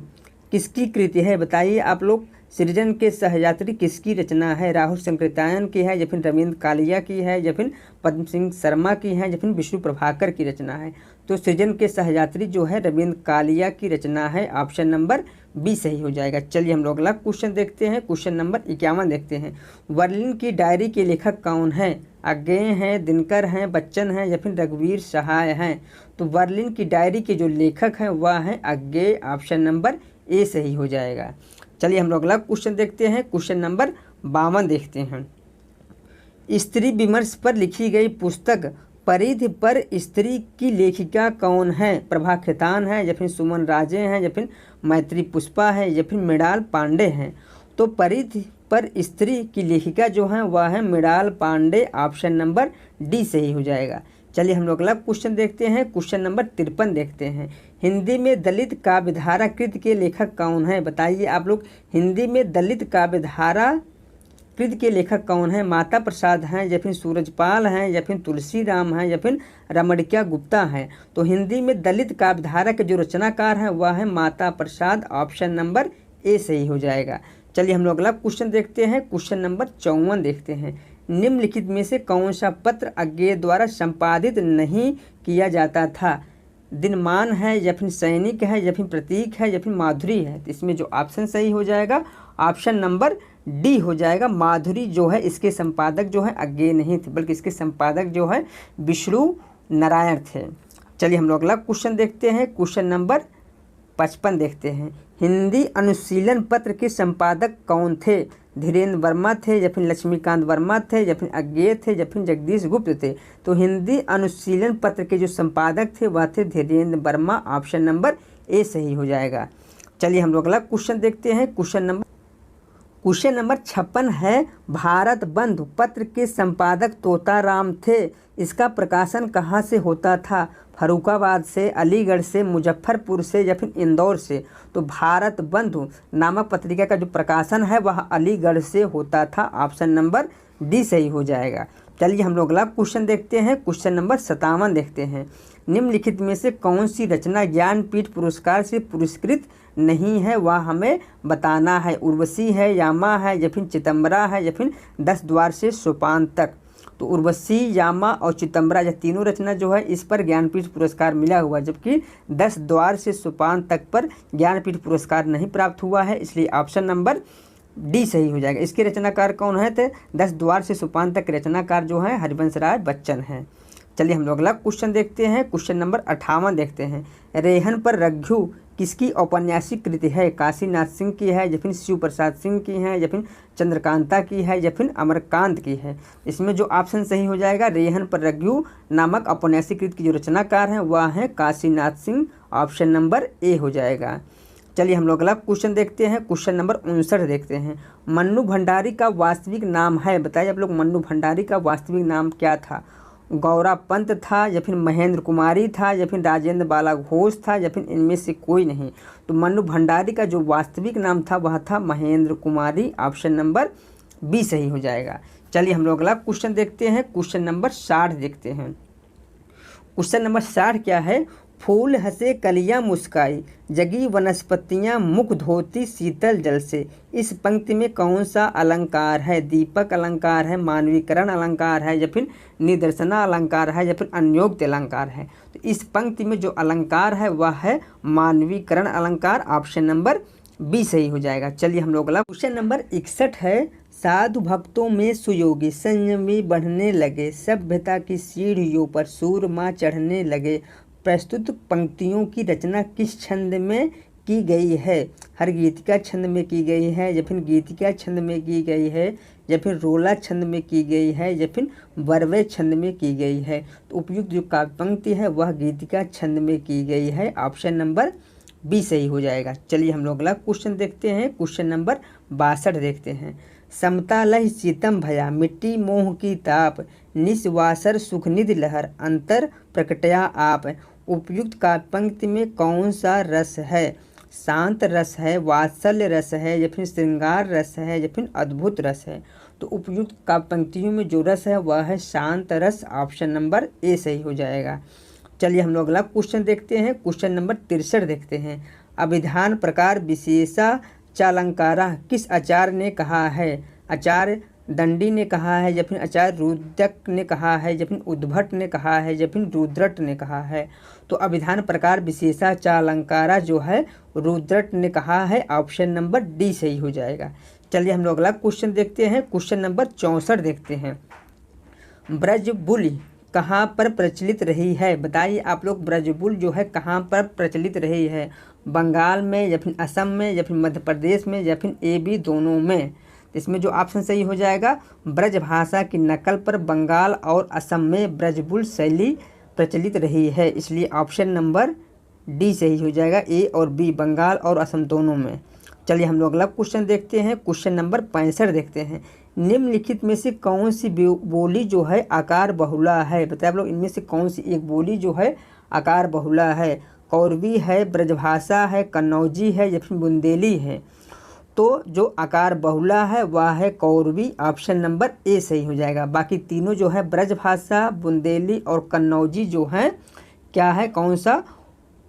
किसकी कृति है, बताइए आप लोग। सृजन के सहयात्री किसकी रचना है, राहुल संकृतायन की है, या फिर रविंद्र कालिया की है, या फिर पद्म सिंह शर्मा की है, या फिर विष्णु प्रभाकर की रचना है। तो सृजन के सहयात्री जो है रविंद्र कालिया की रचना है, ऑप्शन नंबर बी सही हो जाएगा। चलिए हम लोग अगला क्वेश्चन देखते हैं, क्वेश्चन नंबर 51 देखते हैं। वर्लिन की डायरी के लेखक कौन है, अज्ञेय हैं, दिनकर हैं, बच्चन हैं, या फिर रघुवीर सहाय हैं। तो वर्लिन की डायरी के जो लेखक हैं वह हैं अज्ञेय, ऑप्शन नंबर ए सही हो जाएगा। चलिए हम लोग अगला क्वेश्चन देखते हैं, क्वेश्चन नंबर 52 देखते हैं। स्त्री विमर्श पर लिखी गई पुस्तक परिधि पर स्त्री की लेखिका कौन है, प्रभा खेतान है, या फिर सुमन राजे हैं, या फिर मैत्री पुष्पा है, या फिर मृणाल पांडे हैं। तो परिधि पर स्त्री की लेखिका जो है वह है Mrinal Pande, option number D सही हो जाएगा। चलिए हम लोग अगला क्वेश्चन देखते हैं, क्वेश्चन नंबर 53 देखते हैं। हिंदी में दलित काव्यधारा कृत के लेखक कौन है, बताइए आप लोग। हिंदी में दलित काव्यधारा कृत के लेखक कौन है, माता प्रसाद हैं, या फिर सूरजपाल हैं, या फिर तुलसी राम हैं, या फिर रमणिका गुप्ता हैं। तो हिंदी में दलित काव्यधारा के जो रचनाकार हैं वह है Mata Prasad, option number A सही हो जाएगा। चलिए हम लोग अगला क्वेश्चन देखते हैं, क्वेश्चन नंबर 54 देखते हैं। निम्नलिखित में से कौन सा पत्र अज्ञेय द्वारा संपादित नहीं किया जाता था, दिनमान है, या फिर सैनिक है, या फिर प्रतीक है, या फिर माधुरी है। तो इसमें जो ऑप्शन सही हो जाएगा ऑप्शन नंबर डी हो जाएगा। माधुरी जो है इसके संपादक जो है अज्ञेय नहीं थे, बल्कि इसके संपादक जो है विष्णु नारायण थे। चलिए हम लोग अगला क्वेश्चन देखते हैं, क्वेश्चन नंबर 55 देखते हैं। हिंदी अनुशीलन पत्र के संपादक कौन थे, धीरेन्द्र वर्मा थे, या फिर लक्ष्मीकांत वर्मा थे, या फिर अज्ञेय थे, या फिर जगदीश गुप्त थे। तो हिंदी अनुशीलन पत्र के जो संपादक थे वह थे Dhirendra Verma, option number A सही हो जाएगा। चलिए हम लोग अगला क्वेश्चन देखते हैं, क्वेश्चन नंबर 56 है। भारत बंधु पत्र के संपादक तोताराम थे, इसका प्रकाशन कहाँ से होता था, फर्रुखाबाद से, अलीगढ़ से, मुजफ्फरपुर से, या फिर इंदौर से। तो भारत बंधु नामक पत्रिका का जो प्रकाशन है वह अलीगढ़ से होता था, ऑप्शन नंबर डी सही हो जाएगा। चलिए हम लोग अगला क्वेश्चन देखते हैं, क्वेश्चन नंबर 57 देखते हैं। निम्नलिखित में से कौन सी रचना ज्ञानपीठ पुरस्कार से पुरस्कृत नहीं है, वह हमें बताना है। उर्वशी है, यामा है, या फिर चितंबरा है, या फिर 10 द्वार से सोपान तक। तो उर्वशी, यामा और चितंबरा यह तीनों रचना जो है इस पर ज्ञानपीठ पुरस्कार मिला हुआ, जबकि 10 द्वार से सोपान तक पर ज्ञानपीठ पुरस्कार नहीं प्राप्त हुआ है, इसलिए ऑप्शन नंबर डी सही हो जाएगा। इसके रचनाकार कौन है, थे 10 द्वार से सोपान तक रचनाकार जो है हरिवंश राय बच्चन हैं। चलिए हम लोग अगला क्वेश्चन देखते हैं, क्वेश्चन नंबर 58 देखते हैं। रेहन पर रघ्यू किसकी औपन्यासिक कृति है, काशीनाथ सिंह की है, या फिर शिव प्रसाद सिंह की है, या फिर चंद्रकांता की है, या फिर अमरकांत की है। इसमें जो ऑप्शन सही हो जाएगा रेहन पर रघ्यू नामक औपन्यासिक कृति की जो रचनाकार हैं वह हैं Kashinath Singh, option number A हो जाएगा। चलिए हम लोग अगला क्वेश्चन देखते हैं, क्वेश्चन नंबर 59 देखते हैं। मन्नू भंडारी का वास्तविक नाम है, बताइए आप लोग मन्नू भंडारी का वास्तविक नाम क्या था। गौरा पंत था, या फिर महेंद्र कुमारी था, या फिर राजेंद्र बाला घोष था, या फिर इनमें से कोई नहीं। तो मन्नू भंडारी का जो वास्तविक नाम था वह था महेंद्र कुमारी, ऑप्शन नंबर बी सही हो जाएगा। चलिए हम लोग अगला क्वेश्चन देखते हैं, क्वेश्चन नंबर 60 देखते हैं। क्वेश्चन नंबर 60 क्या है, फूल हंसे कलियां मुस्काई, जगी वनस्पतियां मुख धोती शीतल जल से। इस पंक्ति में कौन सा अलंकार है? दीपक अलंकार है, मानवीकरण अलंकार है, या फिर निदर्शना अलंकार है, या फिर अन्योक्त अलंकार है? तो इस पंक्ति में जो अलंकार है वह है मानवीकरण अलंकार। ऑप्शन नंबर बी सही हो जाएगा। चलिए हम लोग अगला क्वेश्चन नंबर 61 है। साधु भक्तों में सुयोगी संयमी बढ़ने लगे, सभ्यता की सीढ़ियों पर सूरमा चढ़ने लगे। प्रस्तुत पंक्तियों की रचना किस छंद में की गई है? हर गीतिका छंद में की गई है, या फिर गीतिका छंद में की गई है, या फिर रोला छंद में की गई है, या फिर वर्वे छंद में की गई है? तो उपयुक्त जो काव्य पंक्ति है वह गीतिका छंद में की गई है। ऑप्शन नंबर बी सही हो जाएगा। चलिए हम लोग अगला क्वेश्चन देखते हैं। क्वेश्चन नंबर 62 देखते हैं। समता लह सीतम भया, मिट्टी मोह की ताप, निस्वासर सुखनिधि लहर, अंतर प्रकटया आप। उपयुक्त का पंक्ति में कौन सा रस है? शांत रस है, वात्सल्य रस है, या फिर श्रृंगार रस है, या फिर अद्भुत रस है? तो उपयुक्त का पंक्तियों में जो रस है वह है शांत रस। ऑप्शन नंबर ए सही हो जाएगा। चलिए हम लोग अगला क्वेश्चन देखते हैं। क्वेश्चन नंबर 63 देखते हैं। अभिधान प्रकार विशेषा चालंकारा किस आचार्य ने कहा है? आचार्य दंडी ने कहा है, या फिर आचार्य रुद्रक ने कहा है, या फिर उद्भट ने कहा है, या फिर रुद्रट ने कहा है? तो अभिधान प्रकार विशेषा चालंकारा जो है रुद्रट ने कहा है। ऑप्शन नंबर डी सही हो जाएगा। चलिए हम लोग अगला क्वेश्चन देखते हैं। क्वेश्चन नंबर 64 देखते हैं। ब्रजबुल कहाँ पर प्रचलित रही है? बताइए आप लोग, ब्रजबुल जो है कहाँ पर प्रचलित रही है? बंगाल में, या फिर असम में, या फिर मध्य प्रदेश में, या फिर ए बी दोनों में? इसमें जो ऑप्शन सही हो जाएगा, ब्रज भाषा की नकल पर बंगाल और असम में ब्रजबुल शैली प्रचलित रही है, इसलिए ऑप्शन नंबर डी सही हो जाएगा। ए और बी, बंगाल और असम दोनों में। चलिए हम लोग अगला क्वेश्चन देखते हैं। क्वेश्चन नंबर 65 देखते हैं। निम्नलिखित में से कौन सी बोली जो है आकार बहुला है? बताइए आप लोग, इनमें से कौन सी एक बोली जो है आकार बहुला है? कौरवी है, ब्रजभाषा है, कन्नौजी है, या फिर बुंदेली है? तो जो आकार बहुला है वह है कौरवी। ऑप्शन नंबर ए सही हो जाएगा। बाकी तीनों जो है ब्रजभाषा, बुंदेली और कन्नौजी जो है क्या है, कौन सा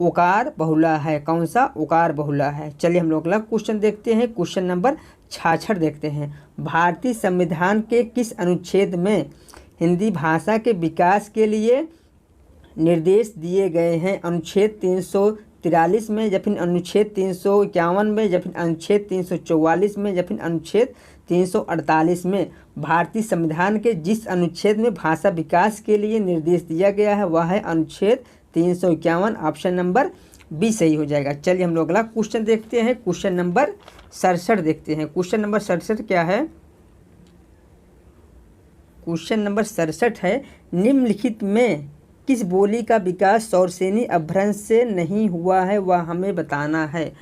उकार बहुला है? कौन सा उकार बहुला है? चलिए हम लोग अगला क्वेश्चन देखते हैं। क्वेश्चन नंबर 66 देखते हैं। भारतीय संविधान के किस अनुच्छेद में हिंदी भाषा के विकास के लिए निर्देश दिए गए हैं? अनुच्छेद 343 में, या फिर अनुच्छेद 351 में, या फिर अनुच्छेद 344 में, या फिर अनुच्छेद 348 में? भारतीय संविधान के जिस अनुच्छेद में भाषा विकास के लिए निर्देश दिया गया है वह है अनुच्छेद 351। ऑप्शन नंबर बी सही हो जाएगा। चलिए हम लोग अगला क्वेश्चन देखते हैं। क्वेश्चन नंबर 67 देखते हैं। क्वेश्चन नंबर 67 क्या है? क्वेश्चन नंबर 67 है। निम्नलिखित में किस बोली का विकास सौरसेनी अपभ्रंश से नहीं हुआ है वह हमें बताना है?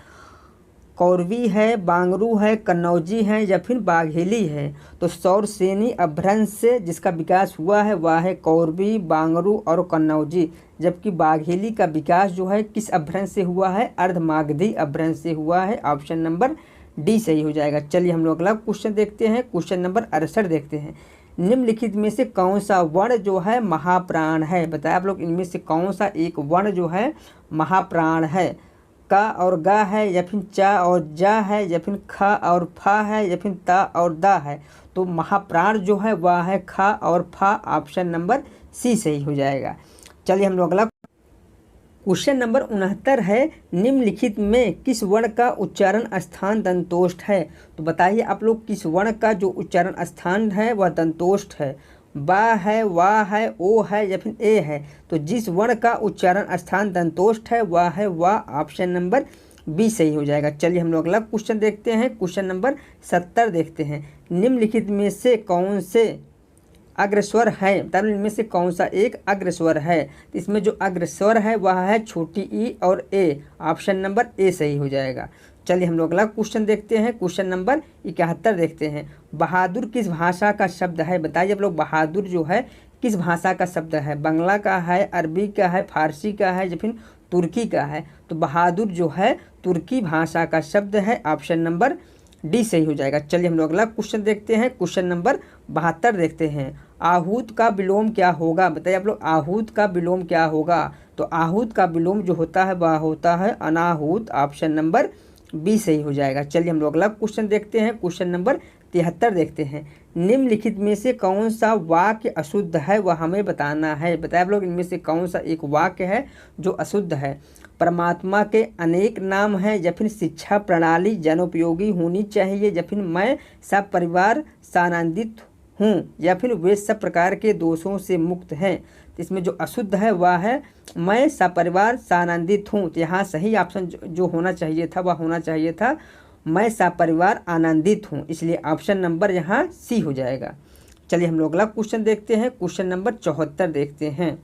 कौरवी है, बांगरू है, कन्नौजी है, या फिर बाघेली है? तो सौरसेनी अपभ्रंश से जिसका विकास हुआ है वह है कौरवी, बांगरू और कन्नौजी, जबकि बाघेली का विकास जो है किस अपभ्रंश से हुआ है? अर्धमागधी अपभ्रंश से हुआ है। ऑप्शन नंबर डी सही हो जाएगा। चलिए हम लोग अगला क्वेश्चन देखते हैं। क्वेश्चन नंबर 68 देखते हैं। निम्नलिखित में से कौन सा वर्ण जो है महाप्राण है? बताया आप लोग, इनमें से कौन सा एक वर्ण जो है महाप्राण है? का और गा है, या फिर चा और जा है, या फिर खा और फा है, या फिर ता और दा है? तो महाप्राण जो है वह है खा और फा। ऑप्शन नंबर सी सही हो जाएगा। चलिए हम लोग अगला क्वेश्चन नंबर 69 है। निम्नलिखित में किस वर्ण का उच्चारण स्थान दंतोष्ठ है? तो बताइए आप लोग, किस वर्ण का जो उच्चारण स्थान है वह दंतोष्ठ है? बा है, वा है, ओ है, या फिर ए है? तो जिस वर्ण का उच्चारण स्थान दंतोष्ठ है वह है वा। ऑप्शन नंबर बी सही हो जाएगा। चलिए हम लोग अगला क्वेश्चन देखते हैं। क्वेश्चन नंबर 70 देखते हैं। निम्नलिखित में से कौन से अग्रस्वर है? तब इनमें से कौन सा एक अग्रस्वर है? तो इसमें जो अग्रस्वर है वह है छोटी ई और ए। ऑप्शन नंबर ए सही हो जाएगा। चलिए हम लोग अगला क्वेश्चन देखते हैं। क्वेश्चन नंबर 71 देखते हैं। बहादुर किस भाषा का शब्द है? बताइए आप लोग, बहादुर जो है किस भाषा का शब्द है? बांग्ला का है, अरबी का है, फारसी का है, या फिर तुर्की का है? तो बहादुर जो है तुर्की भाषा का शब्द है। ऑप्शन नंबर डी सही हो जाएगा। चलिए हम लोग अगला क्वेश्चन देखते हैं। क्वेश्चन नंबर 72 देखते हैं। आहूत का विलोम क्या होगा, बताइए आप लोग, आहूत का विलोम क्या होगा। तो आहूत का विलोम जो होता है वह होता है अनाहूत। ऑप्शन नंबर बी सही हो जाएगा। चलिए हम लोग अगला क्वेश्चन देखते हैं। क्वेश्चन नंबर 73 देखते हैं। निम्नलिखित में से कौन सा वाक्य अशुद्ध है वह हमें बताना है। बताइए आप लोग, इनमें से कौन सा एक वाक्य है जो अशुद्ध है। परमात्मा के अनेक नाम हैं, या फिर शिक्षा प्रणाली जनोपयोगी होनी चाहिए, या फिर मैं सब परिवार सानंदित हूँ, या फिर वे सब प्रकार के दोषों से मुक्त हैं। तो इसमें जो अशुद्ध है वह है मैं सपरिवार सानंदित हूँ। तो यहाँ सही ऑप्शन जो होना चाहिए था वह होना चाहिए था मैं सपरिवार आनंदित हूँ, इसलिए ऑप्शन नंबर यहाँ सी हो जाएगा। चलिए हम लोग अगला क्वेश्चन देखते हैं। क्वेश्चन नंबर 74 देखते हैं।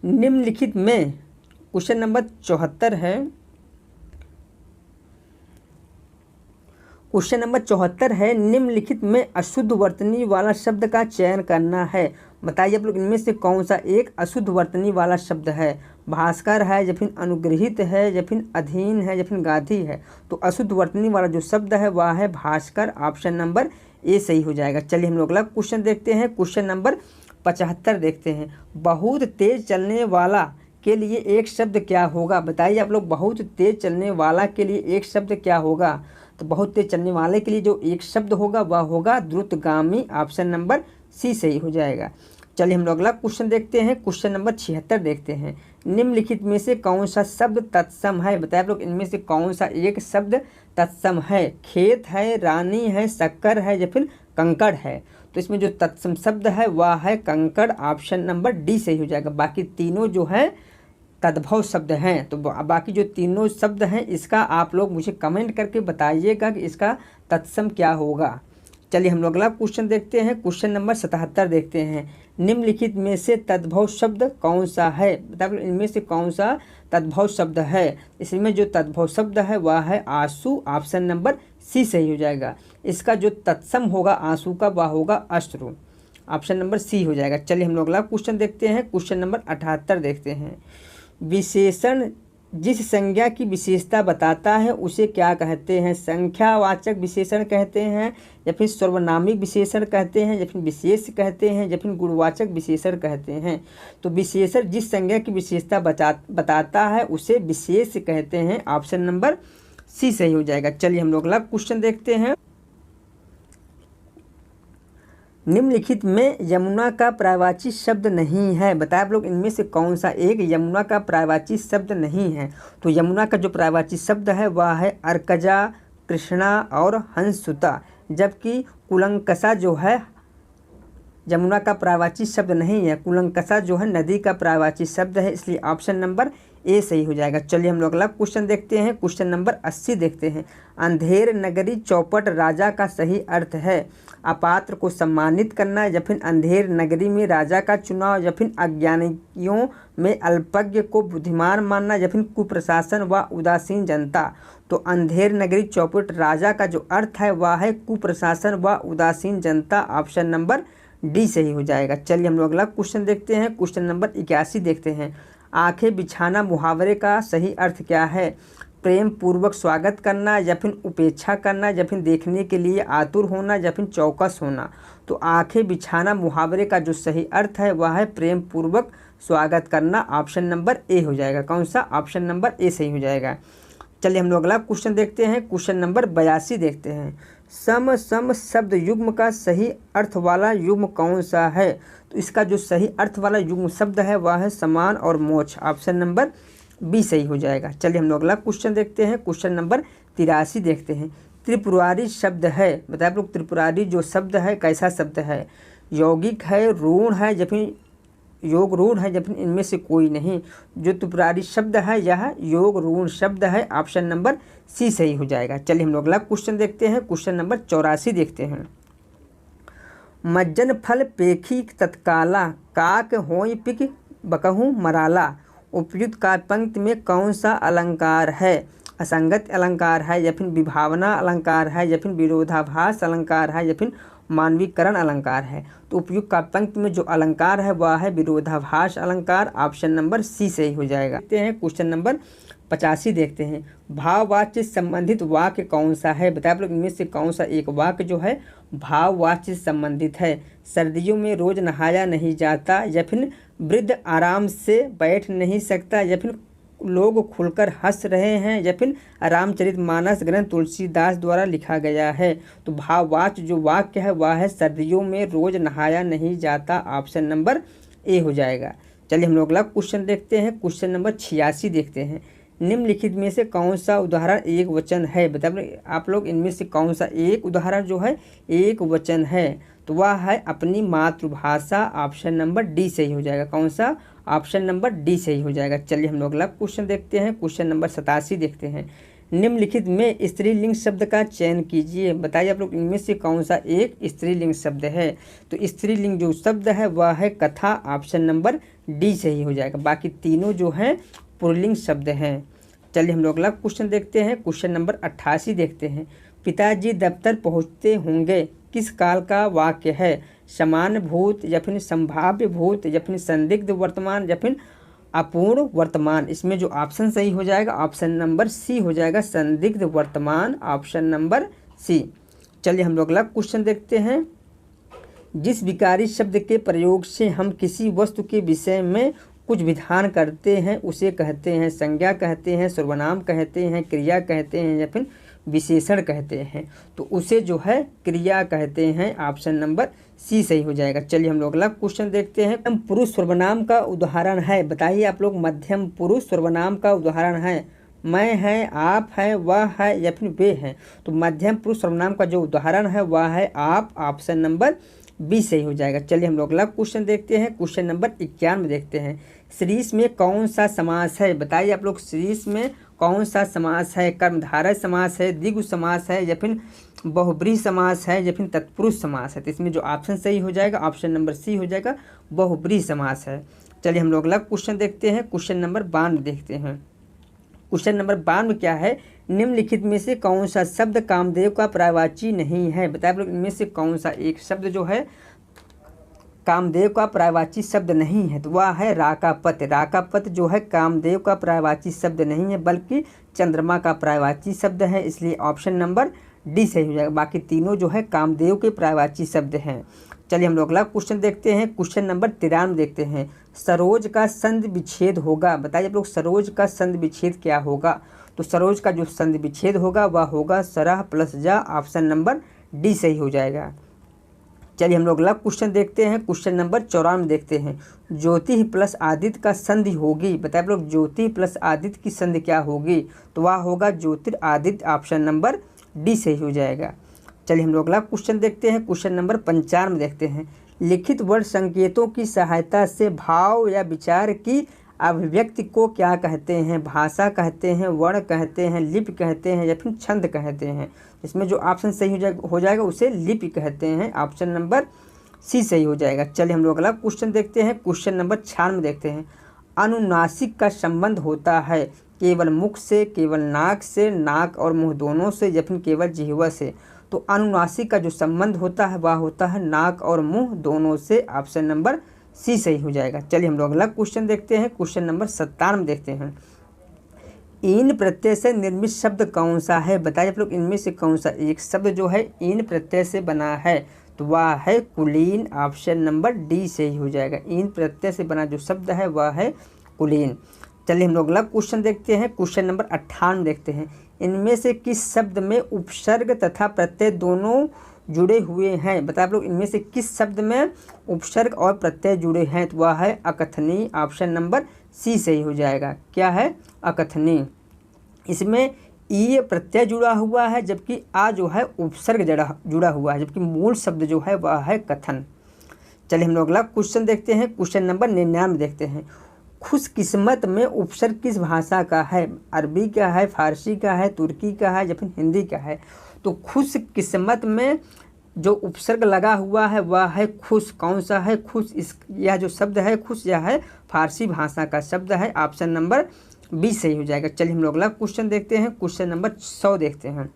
निम्नलिखित में, क्वेश्चन नंबर 74 है, क्वेश्चन नंबर 74 है, निम्नलिखित में अशुद्ध वर्तनी वाला शब्द का चयन करना है। बताइए आप लोग, इनमें से कौन सा एक अशुद्ध वर्तनी वाला शब्द है। भास्कर है, या फिर अनुग्रहित है, या फिर अधीन है, या फिर गाधी है। तो अशुद्ध वर्तनी वाला जो शब्द है वह है भास्कर। ऑप्शन नंबर ए सही हो जाएगा। चलिए हम लोग अगला क्वेश्चन देखते हैं। क्वेश्चन नंबर 75 देखते हैं। बहुत तेज चलने वाला के लिए एक शब्द क्या होगा। बताइए आप लोग, बहुत तेज चलने वाला के लिए एक शब्द क्या होगा। तो बहुत तेज चलने वाले के लिए जो एक शब्द होगा वह होगा द्रुतगामी। ऑप्शन नंबर सी सही हो जाएगा। चलिए हम लोग अगला क्वेश्चन देखते हैं। क्वेश्चन नंबर 76 देखते हैं। निम्नलिखित में से कौन सा शब्द तत्सम है। बताइए आप लोग, इनमें से कौन सा एक शब्द तत्सम है। खेत है, रानी है, शक्कर है, या फिर कंकड़ है। तो इसमें जो तत्सम शब्द है वह है कंकड़। ऑप्शन नंबर डी सही हो जाएगा। बाकी तीनों जो है तद्भव शब्द हैं। तो बाकी जो तीनों शब्द हैं इसका आप लोग मुझे कमेंट करके बताइएगा कि इसका तत्सम क्या होगा। चलिए हम लोग अगला क्वेश्चन देखते हैं। क्वेश्चन नंबर 77 देखते हैं। निम्नलिखित में से तद्भव शब्द कौन सा है। मतलब इनमें से कौन सा तद्भव शब्द है। इसमें जो तद्भव शब्द है वह है आंसू। ऑप्शन नंबर सी सही हो जाएगा। इसका जो तत्सम होगा आंसू का वह होगा अश्रु। ऑप्शन नंबर सी हो जाएगा। चलिए हम लोग अगला क्वेश्चन देखते हैं। क्वेश्चन नंबर 78 देखते हैं। विशेषण जिस संज्ञा की विशेषता बताता है उसे क्या कहते हैं। संख्यावाचक विशेषण कहते हैं, या फिर सर्वनामिक विशेषण कहते हैं, या फिर विशेष कहते हैं, या फिर गुणवाचक विशेषण कहते हैं। तो विशेषण जिस संज्ञा की विशेषता बताता है उसे विशेष कहते हैं। ऑप्शन नंबर सी सही हो जाएगा। चलिए हम लोग अगला क्वेश्चन देखते हैं। निम्नलिखित में यमुना का पर्यायवाची शब्द नहीं है। बताए आप लोग, इनमें से कौन सा एक यमुना का पर्यायवाची शब्द नहीं है। तो यमुना का जो पर्यायवाची शब्द है वह है अर्कजा, कृष्णा और हंसुता। जबकि कुलंकसा जो है यमुना का पर्यायवाची शब्द नहीं है। कुलंकसा जो है नदी का पर्यायवाची शब्द है, इसलिए ऑप्शन नंबर ए सही हो जाएगा। चलिए हम लोग अगला क्वेश्चन देखते हैं। क्वेश्चन नंबर 80 देखते हैं। अंधेर नगरी चौपट राजा का सही अर्थ है। अपात्र को सम्मानित करना, या फिर अंधेर नगरी में राजा का चुनाव, या फिर अज्ञानियों में अल्पज्ञ को बुद्धिमान मानना, या फिर कुप्रशासन व उदासीन जनता। तो अंधेर नगरी चौपट राजा का जो अर्थ है वह है कुप्रशासन व उदासीन जनता। ऑप्शन नंबर डी सही हो जाएगा। चलिए हम लोग अगला क्वेश्चन देखते हैं। क्वेश्चन नंबर 81 देखते हैं। आंखें बिछाना मुहावरे का सही अर्थ क्या है। प्रेम पूर्वक स्वागत करना, या फिर उपेक्षा करना, या फिर देखने के लिए आतुर होना, या फिर चौकस होना। तो आंखें बिछाना मुहावरे का जो सही अर्थ है वह है प्रेम पूर्वक स्वागत करना। ऑप्शन नंबर ए हो जाएगा। कौन सा, ऑप्शन नंबर ए सही हो जाएगा। चलिए हम लोग अगला क्वेश्चन देखते हैं। क्वेश्चन नंबर 82 देखते हैं। सम सम शब्द युग्म का सही अर्थ वाला युग्म कौन सा है। तो इसका जो सही अर्थ वाला युग्म शब्द है वह है समान और मोक्ष। ऑप्शन नंबर बी सही हो जाएगा। चलिए हम लोग अगला क्वेश्चन देखते हैं। क्वेश्चन नंबर 83 देखते हैं। त्रिपुरारी शब्द है। बताए आप लोग, त्रिपुरारी जो शब्द है कैसा शब्द है। यौगिक है, ऋण है, या फिर योग ऋण है, या फिर इनमें से कोई नहीं। जो त्रिपुरारी शब्द है यह योग ऋण शब्द है। ऑप्शन नंबर सी सही हो जाएगा। चलिए हम लोग अगला क्वेश्चन देखते हैं। क्वेश्चन नंबर 84 देखते हैं। मज्जन फल पेखी तत्काला, काक होई पिक बकहूँ मराला। उपयुक्त काव्य पंक्ति में कौन सा अलंकार है। असंगत अलंकार है या फिर विभावना अलंकार है या फिर विरोधाभास अलंकार है या फिर मानवीकरण अलंकार है। तो उपयुक्त काव्यांश में जो अलंकार है वह है विरोधाभास अलंकार। ऑप्शन नंबर सी सही हो जाएगा। देखते हैं क्वेश्चन नंबर 85 देखते हैं। भाववाच्य संबंधित वाक्य कौन सा है? बताइए आप लोग इनमें से कौन सा एक वाक्य जो है भाववाच्य संबंधित है? सर्दियों में रोज नहाया नहीं जाता, या फिर वृद्ध आराम से बैठ नहीं सकता, या फिर लोग खुलकर हंस रहे हैं, या फिर रामचरितमानस ग्रंथ तुलसीदास द्वारा लिखा गया है। तो भाववाच्य जो वाक्य है वह है सर्दियों में रोज नहाया नहीं जाता। ऑप्शन नंबर ए हो जाएगा। चलिए हम लोग अगला क्वेश्चन देखते हैं। क्वेश्चन नंबर 86 देखते हैं। निम्नलिखित में से कौन सा उदाहरण एक वचन है? बताइए आप लोग इनमें से कौन सा एक उदाहरण जो है एक वचन है? तो वह है अपनी मातृभाषा। ऑप्शन नंबर डी सही हो जाएगा। कौन सा? ऑप्शन नंबर डी सही हो जाएगा। चलिए हम लोग अगला क्वेश्चन देखते हैं। क्वेश्चन नंबर 87 देखते हैं। निम्नलिखित में स्त्रीलिंग शब्द का चयन कीजिए। बताइए आप लोग इनमें से कौन सा एक स्त्रीलिंग शब्द है? तो स्त्रीलिंग जो शब्द है वह है कथा। ऑप्शन नंबर डी सही हो जाएगा। बाकी तीनों जो हैं पुल्लिंग शब्द हैं। चलिए हम लोग अगला क्वेश्चन देखते हैं। क्वेश्चन नंबर 88 देखते हैं। पिताजी दफ्तर पहुंचते होंगे किस काल का वाक्य है? समान भूत, या फिर संभाव्य भूत, या फिर संदिग्ध वर्तमान, या फिर अपूर्ण वर्तमान। इसमें जो ऑप्शन सही हो जाएगा ऑप्शन नंबर सी हो जाएगा, संदिग्ध वर्तमान। Option number C. चलिए हम लोग अगला क्वेश्चन देखते हैं। जिस विकारी शब्द के प्रयोग से हम किसी वस्तु के विषय में कुछ विधान करते हैं उसे कहते हैं संज्ञा कहते हैं, सर्वनाम कहते हैं, क्रिया कहते हैं, या फिर विशेषण कहते हैं। तो उसे जो है क्रिया कहते हैं। ऑप्शन नंबर सी सही हो जाएगा। चलिए हम लोग अगला क्वेश्चन देखते हैं। मध्यम पुरुष सर्वनाम का उदाहरण है। बताइए आप लोग मध्यम पुरुष सर्वनाम का उदाहरण है। मैं है, आप है, वह है, या फिर वे हैं। तो मध्यम पुरुष सर्वनाम का जो उदाहरण है वह है आप। ऑप्शन नंबर बी सही हो जाएगा। चलिए हम लोग अगला क्वेश्चन देखते हैं। क्वेश्चन नंबर 91 देखते हैं। श्रीष में कौन सा समास है? बताइए आप लोग श्रीष में कौन सा समास है? कर्मधारय समास है, द्विगु समास है, या फिर बहुब्रीहि समास है, या फिर तत्पुरुष समास है? तो इसमें जो ऑप्शन सही हो जाएगा ऑप्शन नंबर सी हो जाएगा, बहुब्रीहि समास है। चलिए हम लोग अगला क्वेश्चन देखते हैं। क्वेश्चन नंबर 92 देखते हैं। क्वेश्चन नंबर 92 क्या है? निम्नलिखित में से कौन सा शब्द कामदेव का पर्यायवाची नहीं है? बताइए आप लोग इनमें से कौन सा एक शब्द जो है कामदेव का पर्यायवाची शब्द नहीं है? तो वह है राकापत। राकापत जो है कामदेव का पर्यायवाची शब्द नहीं है बल्कि चंद्रमा का पर्यायवाची शब्द है, इसलिए ऑप्शन नंबर डी सही हो जाएगा। बाकी तीनों जो है कामदेव के पर्यायवाची शब्द हैं। चलिए हम लोग अगला क्वेश्चन देखते हैं। क्वेश्चन नंबर 93 देखते हैं। सरोज का संधि विच्छेद होगा। बताइए आप लोग सरोज का संधि विच्छेद क्या होगा? तो सरोज का जो संधि विच्छेद होगा वह होगा सरह प्लस जा। ऑप्शन नंबर डी सही हो जाएगा। चलिए हम लोग अगला क्वेश्चन देखते हैं। क्वेश्चन नंबर 94 देखते हैं। ज्योति प्लस आदित्य का संधि होगी। बताइए आप लोग ज्योति प्लस आदित्य की संधि क्या होगी? तो वह होगा ज्योतिरादित्य। ऑप्शन नंबर डी सही हो जाएगा। चलिए हम लोग अगला क्वेश्चन देखते हैं। क्वेश्चन नंबर 95 देखते हैं। लिखित वर्ण संकेतों की सहायता से भाव या विचार की अभिव्यक्ति को क्या कहते हैं? भाषा कहते हैं, वर्ण कहते हैं, लिपि कहते हैं, या फिर छंद कहते हैं? इसमें जो ऑप्शन सही हो जाएगा उसे लिपि कहते हैं। ऑप्शन नंबर सी सही हो जाएगा। चलिए हम लोग अगला क्वेश्चन देखते हैं। क्वेश्चन नंबर 96 देखते हैं। अनुनासिक का संबंध होता है केवल मुख से, केवल नाक से, नाक और मुंह दोनों से, या फिर केवल जिह्वा से? तो अनुनासिक का जो संबंध होता है वह होता है नाक और मुंह दोनों से। ऑप्शन नंबर सी सही हो जाएगा। चलिए हम लोग अगला क्वेश्चन देखते हैं। क्वेश्चन नंबर 97 देखते हैं। ईन प्रत्यय से निर्मित शब्द कौन सा है? बताइए आप लोग इनमें से कौन सा एक शब्द जो है ईन प्रत्यय से बना है? तो वह है कुलीन। ऑप्शन नंबर डी सही हो जाएगा। ईन प्रत्यय से बना जो शब्द है वह है कुलीन। चलिए हम लोग अगला क्वेश्चन देखते हैं। क्वेश्चन नंबर 58 देखते हैं। इनमें से किस शब्द में उपसर्ग तथा प्रत्यय दोनों जुड़े हुए हैं? बताइए आप लोग इनमें से किस शब्द में उपसर्ग और प्रत्यय जुड़े हैं? तो वह है अकथनी। ऑप्शन नंबर सी सही हो जाएगा। क्या है? अकथनी। इसमें ई प्रत्यय जुड़ा हुआ है जबकि आ जो है उपसर्ग जुड़ा हुआ है, जबकि मूल शब्द जो है वह है कथन। चलिए हम लोग अगला क्वेश्चन देखते हैं। क्वेश्चन नंबर 99 देखते हैं। खुशकिस्मत में उपसर्ग किस भाषा का है? अरबी का है, फारसी का है, तुर्की का है, या फिर हिंदी का है? तो खुशकिस्मत में जो उपसर्ग लगा हुआ है वह है खुश। कौन सा है? खुश। यह जो शब्द है खुश यह है फारसी भाषा का शब्द है। ऑप्शन नंबर बी सही हो जाएगा। चलिए हम लोग अगला क्वेश्चन देखते हैं। क्वेश्चन नंबर 100 देखते हैं।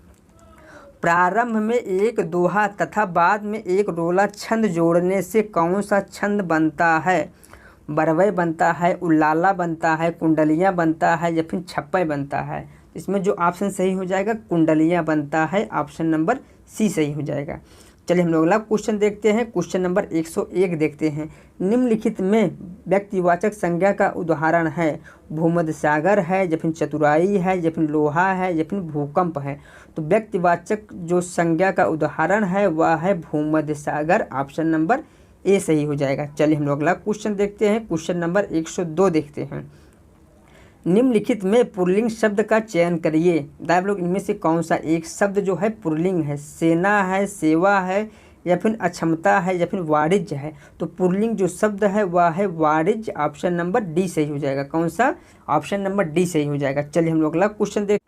प्रारंभ में एक दोहा तथा बाद में एक रोला छंद जोड़ने से कौन सा छंद बनता है? बरवै बनता है, उल्लाला बनता है, कुंडलियाँ बनता है या फिर छप्पय बनता है? इसमें जो ऑप्शन सही हो जाएगा कुंडलियाँ बनता है, ऑप्शन नंबर सी सही हो जाएगा। चलिए हम लोग अगला क्वेश्चन देखते हैं। क्वेश्चन नंबर 101 देखते हैं। निम्नलिखित में व्यक्तिवाचक संज्ञा का उदाहरण है। भूमध्य सागर है या फिर चतुराई है या फिर लोहा है या फिर भूकंप है? तो व्यक्तिवाचक जो संज्ञा का उदाहरण है वह है भूमध्य सागर, ऑप्शन नंबर ए सही हो जाएगा। चलिए हम लोग अगला क्वेश्चन देखते हैं। क्वेश्चन नंबर 102 देखते हैं। निम्नलिखित में पुल्लिंग शब्द का चयन करिए। आप लोग इनमें से कौन सा एक शब्द जो है पुल्लिंग है? सेना है, सेवा है या फिर अक्षमता है या फिर वाणिज्य है? तो पुल्लिंग जो शब्द है वह है वाणिज्य, ऑप्शन नंबर डी सही हो जाएगा। कौन सा? ऑप्शन नंबर डी सही हो जाएगा। चलिए हम लोग अगला क्वेश्चन देख।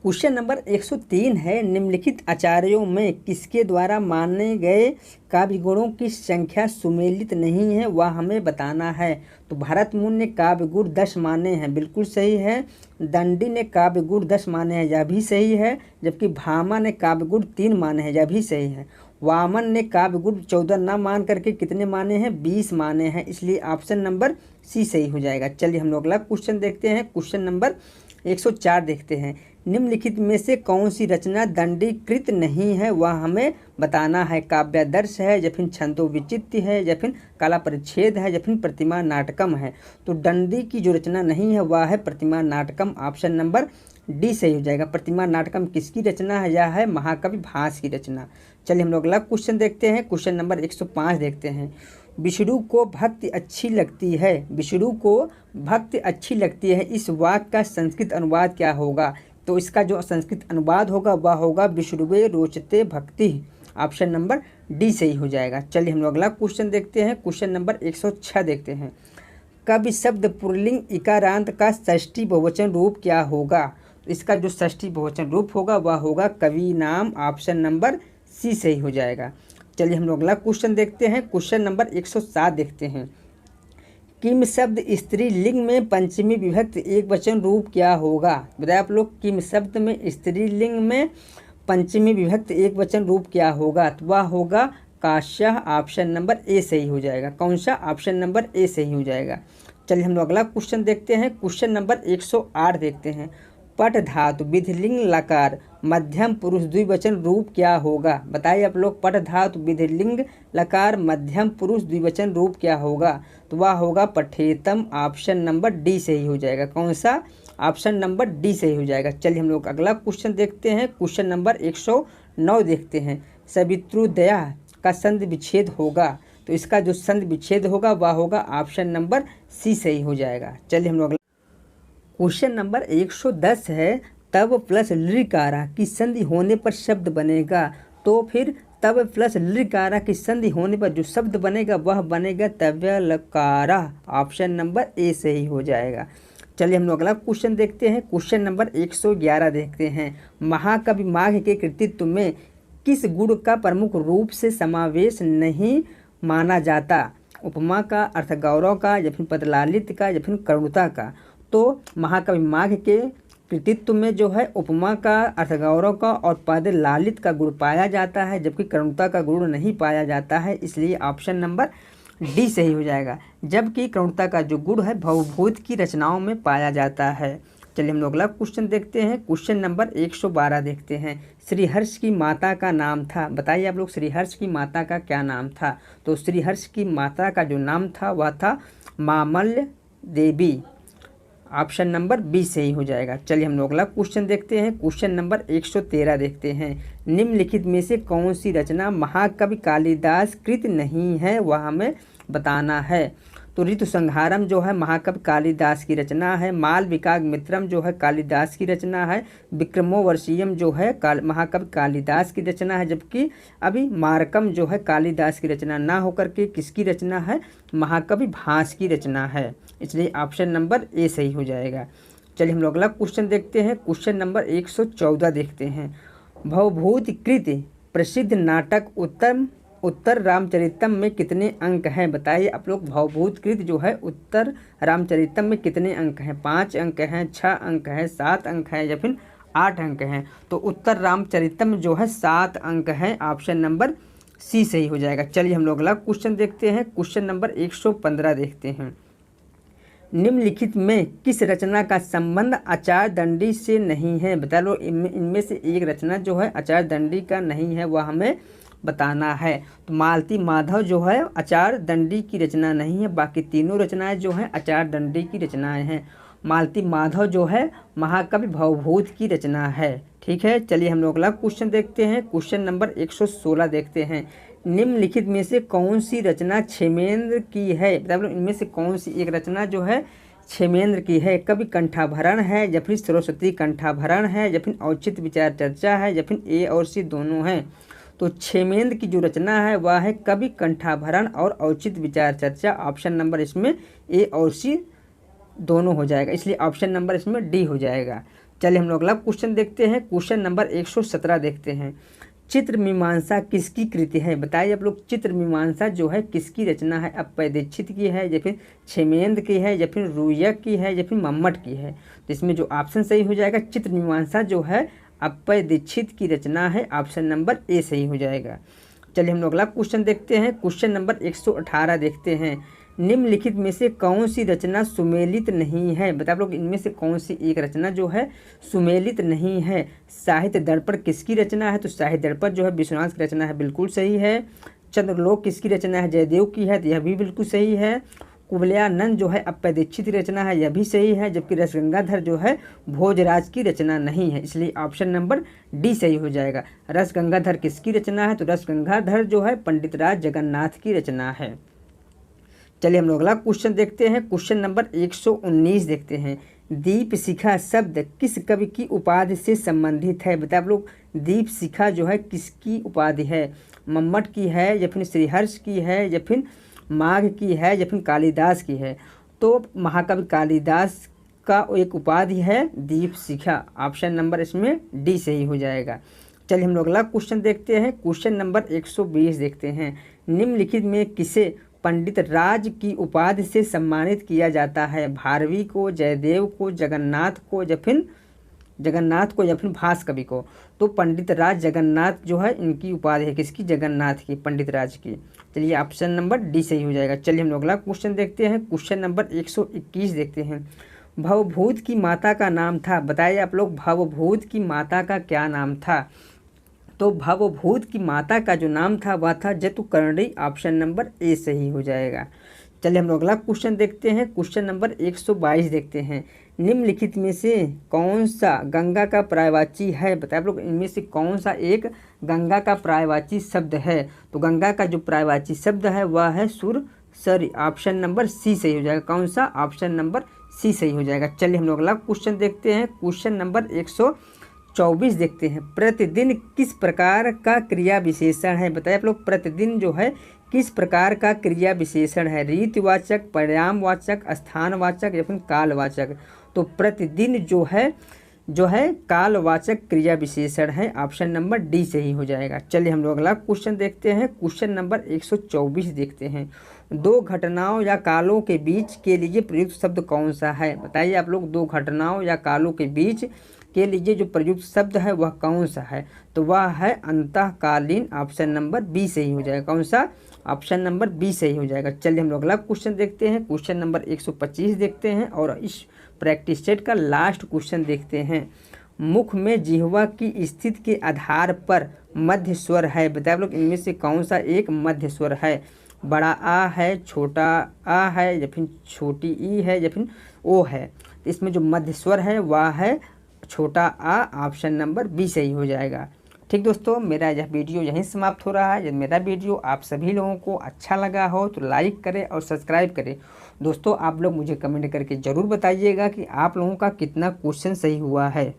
क्वेश्चन नंबर 103 है। निम्नलिखित आचार्यों में किसके द्वारा माने गए काव्य गुणों की संख्या सुमेलित नहीं है वह हमें बताना है? तो भरतमुनि ने काव्य गुण 10 माने हैं, बिल्कुल सही है। दंडी ने काव्य गुण 10 माने हैं, यह भी सही है। जबकि भामा ने काव्य गुण 3 माने हैं, यह भी सही है। वामन ने काव्य गुण 14 न मान करके कितने माने हैं? 20 माने हैं, इसलिए ऑप्शन नंबर सी सही हो जाएगा। चलिए हम लोग अगला क्वेश्चन देखते हैं। क्वेश्चन नंबर 104 देखते हैं। निम्नलिखित में से कौन सी रचना दंडीकृत नहीं है वह हमें बताना है? काव्यादर्श है या फिर छंदोविचित्ति है या फिर कला परिच्छेद है या फिर प्रतिमा नाटकम है? तो दंडी की जो रचना नहीं है वह है प्रतिमा नाटकम, ऑप्शन नंबर डी सही हो जाएगा। प्रतिमा नाटकम किसकी रचना है? यह है महाकवि भास की रचना। चलिए हम लोग अगला क्वेश्चन देखते हैं। क्वेश्चन नंबर 105 देखते हैं। विष्णु को भक्ति अच्छी लगती है, विष्णु को भक्ति अच्छी लगती है, इस वाक्य का संस्कृत अनुवाद क्या होगा? तो इसका जो संस्कृत अनुवाद होगा वह होगा विष्णुवे रोचते भक्ति, ऑप्शन नंबर डी सही हो जाएगा। चलिए हम लोग अगला क्वेश्चन देखते हैं। क्वेश्चन नंबर 106 देखते हैं। कवि शब्द पुल्लिंग इकारांत का षष्ठी बहुवचन रूप क्या होगा? तो इसका जो षष्ठी बहुवचन रूप होगा वह होगा कवि नाम, ऑप्शन नंबर सी सही हो जाएगा। चलिए हम लोग अगला क्वेश्चन देखते हैं। क्वेश्चन नंबर 107 देखते हैं। किम शब्द स्त्रीलिंग में पंचमी विभक्त एक वचन रूप क्या होगा? बताइए आप लोग, किम शब्द में स्त्रीलिंग में पंचमी विभक्त एक वचन रूप क्या होगा? तो वह होगा काश्य, ऑप्शन नंबर ए सही हो जाएगा। कौन सा? ऑप्शन नंबर ए सही हो जाएगा। चलिए हम लोग अगला क्वेश्चन देखते हैं। क्वेश्चन नंबर 108 देखते हैं। पट धातु विधिलिंग लकार मध्यम पुरुष द्विवचन रूप क्या होगा? बताइए आप लोग, पट धातु विधिलिंग लकार मध्यम पुरुष द्विवचन रूप क्या होगा? तो वह होगा पठेतम, ऑप्शन नंबर डी सही हो जाएगा। कौन सा? ऑप्शन नंबर डी सही हो जाएगा। चलिए हम लोग अगला क्वेश्चन देखते हैं। क्वेश्चन नंबर 109 देखते हैं। सवितृदया का संधि विच्छेद होगा, तो इसका जो संधि विच्छेद होगा वह होगा ऑप्शन नंबर सी सही हो जाएगा। चलिए हम लोग क्वेश्चन नंबर 110 है। तब प्लस लृकारा की संधि होने पर शब्द बनेगा, तो फिर तब प्लस लृकारा की संधि होने पर जो शब्द बनेगा वह बनेगा तव्य लकारा, ऑप्शन नंबर ए सही हो जाएगा। चलिए हम लोग अगला क्वेश्चन देखते हैं। क्वेश्चन नंबर 111 देखते हैं। महाकवि माघ के कृतित्व में किस गुण का प्रमुख रूप से समावेश नहीं माना जाता? उपमा का, अर्थगौरव का या फिर पदलालित्य का या फिर करुणता का? तो महाकवि माघ के कृतित्व में जो है उपमा का, अर्थगौरव का और पद लालित का गुण पाया जाता है, जबकि करुणता का गुण नहीं पाया जाता है, इसलिए ऑप्शन नंबर डी सही हो जाएगा। जबकि करुणता का जो गुण है भवभूत की रचनाओं में पाया जाता है। चलिए हम लोग अगला क्वेश्चन देखते हैं। क्वेश्चन नंबर 112 देखते हैं। श्रीहर्ष की माता का नाम था, बताइए आप लोग, श्रीहर्ष की माता का क्या नाम था? तो श्रीहर्ष की माता का जो नाम था वह था मामल्य देवी, ऑप्शन नंबर बी सही हो जाएगा। चलिए हम लोग अगला क्वेश्चन देखते हैं। क्वेश्चन नंबर 113 देखते हैं। निम्नलिखित में से कौन सी रचना महाकवि कालिदास कृत नहीं है वह हमें बताना है? तो ऋतु संहारम जो है महाकवि कालिदास की रचना है। मालविकाग्निमित्रम जो है कालिदास की रचना है। विक्रमोर्वशीयम जो है महाकवि कालिदास की रचना है, जबकि अभी मारकम जो है कालिदास की रचना ना होकर के किसकी रचना है? महाकवि भास की रचना है, इसलिए ऑप्शन नंबर ए सही हो जाएगा। चलिए हम लोग अगला क्वेश्चन देखते हैं। क्वेश्चन नंबर 114 देखते हैं। भवभूतिकृत प्रसिद्ध नाटक उत्तम उत्तर रामचरितम में कितने अंक हैं? बताइए आप लोग। भवभूतकृत जो है उत्तर रामचरितम में कितने अंक हैं? 5 अंक हैं, 6 अंक हैं, 7 अंक हैं या फिर 8 अंक हैं? तो उत्तर रामचरितम जो है 7 अंक हैं। ऑप्शन नंबर सी सही हो जाएगा। चलिए हम लोग अगला क्वेश्चन देखते हैं। क्वेश्चन नंबर 115 देखते हैं। निम्नलिखित में किस रचना का संबंध आचार दंडी से नहीं है? बता लो इनमें से एक रचना जो है आचार दंडी का नहीं है, वह हमें बताना है। तो मालती माधव जो है आचार दंडी की रचना नहीं है, बाकी तीनों रचनाएं जो हैं आचार दंडी की रचनाएं हैं। मालती माधव जो है महाकवि भवभूत की रचना है। ठीक है, चलिए हम लोग अगला क्वेश्चन देखते हैं। क्वेश्चन नंबर 116 देखते हैं। निम्नलिखित में से कौन सी रचना क्षेमेंद्र की है? मतलब इनमें से कौन सी एक रचना जो है क्षेमेंद्र की है? कवि कंठाभरण है या फिर सरस्वती कंठाभरण है या फिर औचित्य विचार चर्चा है या फिर ए और सी दोनों हैं? तो क्षेमेंद्र की जो रचना है वह है कवि कंठाभरण और औचित्य विचार चर्चा। ऑप्शन नंबर इसमें ए और सी दोनों हो जाएगा, इसलिए ऑप्शन नंबर इसमें डी हो जाएगा। चलिए हम लोग अगला क्वेश्चन देखते हैं। क्वेश्चन नंबर 117 देखते हैं। चित्र मीमांसा किसकी कृति है? बताइए आप लोग। चित्र मीमांसा जो है किसकी रचना है? अप्पय दीक्षित की है या फिर क्षेमेंद्र की है या फिर रूयक की है या फिर मम्मट की है? तो इसमें जो ऑप्शन सही हो जाएगा, चित्र मीमांसा जो है अप्पय दीक्षित की रचना है। ऑप्शन नंबर ए सही हो जाएगा। चलिए हम लोग अगला क्वेश्चन देखते हैं। क्वेश्चन नंबर 118 देखते हैं। निम्नलिखित में से कौन सी रचना सुमेलित नहीं है? बता लोग इनमें से कौन सी एक रचना जो है सुमेलित नहीं है? साहित्य दर्पण किसकी रचना है? तो साहित्य दर्पण जो है विश्वनाथ की रचना है, बिल्कुल सही है। चंद्रलोक किसकी रचना है? जयदेव की है, तो यह भी बिल्कुल सही है। कुवलयानंद जो है अप्पय दीक्षित की रचना है, यह भी सही है। जबकि रसगंगाधर जो है भोजराज की रचना नहीं है, इसलिए ऑप्शन नंबर डी सही हो जाएगा। रसगंगाधर किसकी रचना है? तो रसगंगाधर जो है पंडित राज जगन्नाथ की रचना है। चलिए हम लोग अगला क्वेश्चन देखते हैं। क्वेश्चन नंबर 119 देखते हैं। दीप शिखा शब्द किस कवि की उपाधि से संबंधित है? बताए आप लोग। दीप शिखा जो है किसकी उपाधि है? मम्मट की है या फिर श्रीहर्ष की है या फिर माघ की है या फिर कालिदास की है? तो महाकवि कालिदास का एक उपाधि है दीप शिखा। ऑप्शन नंबर इसमें डी सही हो जाएगा। चलिए हम लोग अगला क्वेश्चन देखते हैं। क्वेश्चन नंबर 120 देखते हैं। निम्नलिखित में किसे पंडित राज की उपाधि से सम्मानित किया जाता है? भारवी को, जयदेव को, जगन्नाथ को या फिर भास कवि को? तो पंडित राज जगन्नाथ जो है इनकी उपाधि है। किसकी? जगन्नाथ की, पंडित राज की। चलिए ऑप्शन नंबर डी सही हो जाएगा। चलिए हम लोग अगला क्वेश्चन देखते हैं। क्वेश्चन नंबर 121 देखते हैं। भवभूत की माता का नाम था? बताइए आप लोग। भवभूत की माता का क्या नाम था? तो भवभूत की माता का जो नाम था वह था जतुकर्णी। ऑप्शन नंबर ए सही हो जाएगा। चलिए हम लोग अगला क्वेश्चन देखते हैं। क्वेश्चन नंबर 122 देखते हैं। निम्नलिखित में से कौन सा गंगा का पर्यायवाची है? बताए आप लोग इनमें से कौन सा एक गंगा का पर्यायवाची शब्द है? तो गंगा का जो पर्यायवाची शब्द है वह है सुरसरी। ऑप्शन नंबर सी सही हो जाएगा। कौन सा? ऑप्शन नंबर सी सही हो जाएगा। चलिए हम लोग अगला क्वेश्चन देखते हैं। क्वेश्चन नंबर 124 देखते हैं। प्रतिदिन किस प्रकार का क्रिया विशेषण है? बताइए आप लोग। प्रतिदिन जो है किस प्रकार का क्रिया विशेषण है? रीतिवाचक, परिणामवाचक, स्थानवाचक या फिर कालवाचक? तो प्रतिदिन जो है कालवाचक क्रिया विशेषण है। ऑप्शन नंबर डी सही हो जाएगा। चलिए हम लोग अगला क्वेश्चन देखते हैं। क्वेश्चन नंबर 124 देखते हैं। दो घटनाओं या कालों के बीच के लिए प्रयुक्त शब्द कौन सा है? बताइए आप लोग। दो घटनाओं या कालों के बीच के लिए जो प्रयुक्त शब्द है वह कौन सा है? तो वह है अंतःकालीन। ऑप्शन नंबर बी सही हो जाएगा। कौन सा? ऑप्शन नंबर बी सही हो जाएगा। चलिए हम लोग अगला क्वेश्चन देखते हैं। क्वेश्चन नंबर 125 देखते हैं और इस प्रैक्टिस सेट का लास्ट क्वेश्चन देखते हैं। मुख में जिह्वा की स्थिति के आधार पर मध्य स्वर है। बताए आप लोग इनमें से कौन सा एक मध्य स्वर है? बड़ा आ है, छोटा आ है या फिर छोटी ई है या फिर ओ है? तो इसमें जो मध्य स्वर है वह है छोटा आ। ऑप्शन नंबर बी सही हो जाएगा। ठीक दोस्तों, मेरा यह वीडियो यहीं समाप्त हो रहा है। यदि मेरा वीडियो आप सभी लोगों को अच्छा लगा हो तो लाइक करें और सब्सक्राइब करें। दोस्तों आप लोग मुझे कमेंट करके ज़रूर बताइएगा कि आप लोगों का कितना क्वेश्चन सही हुआ है।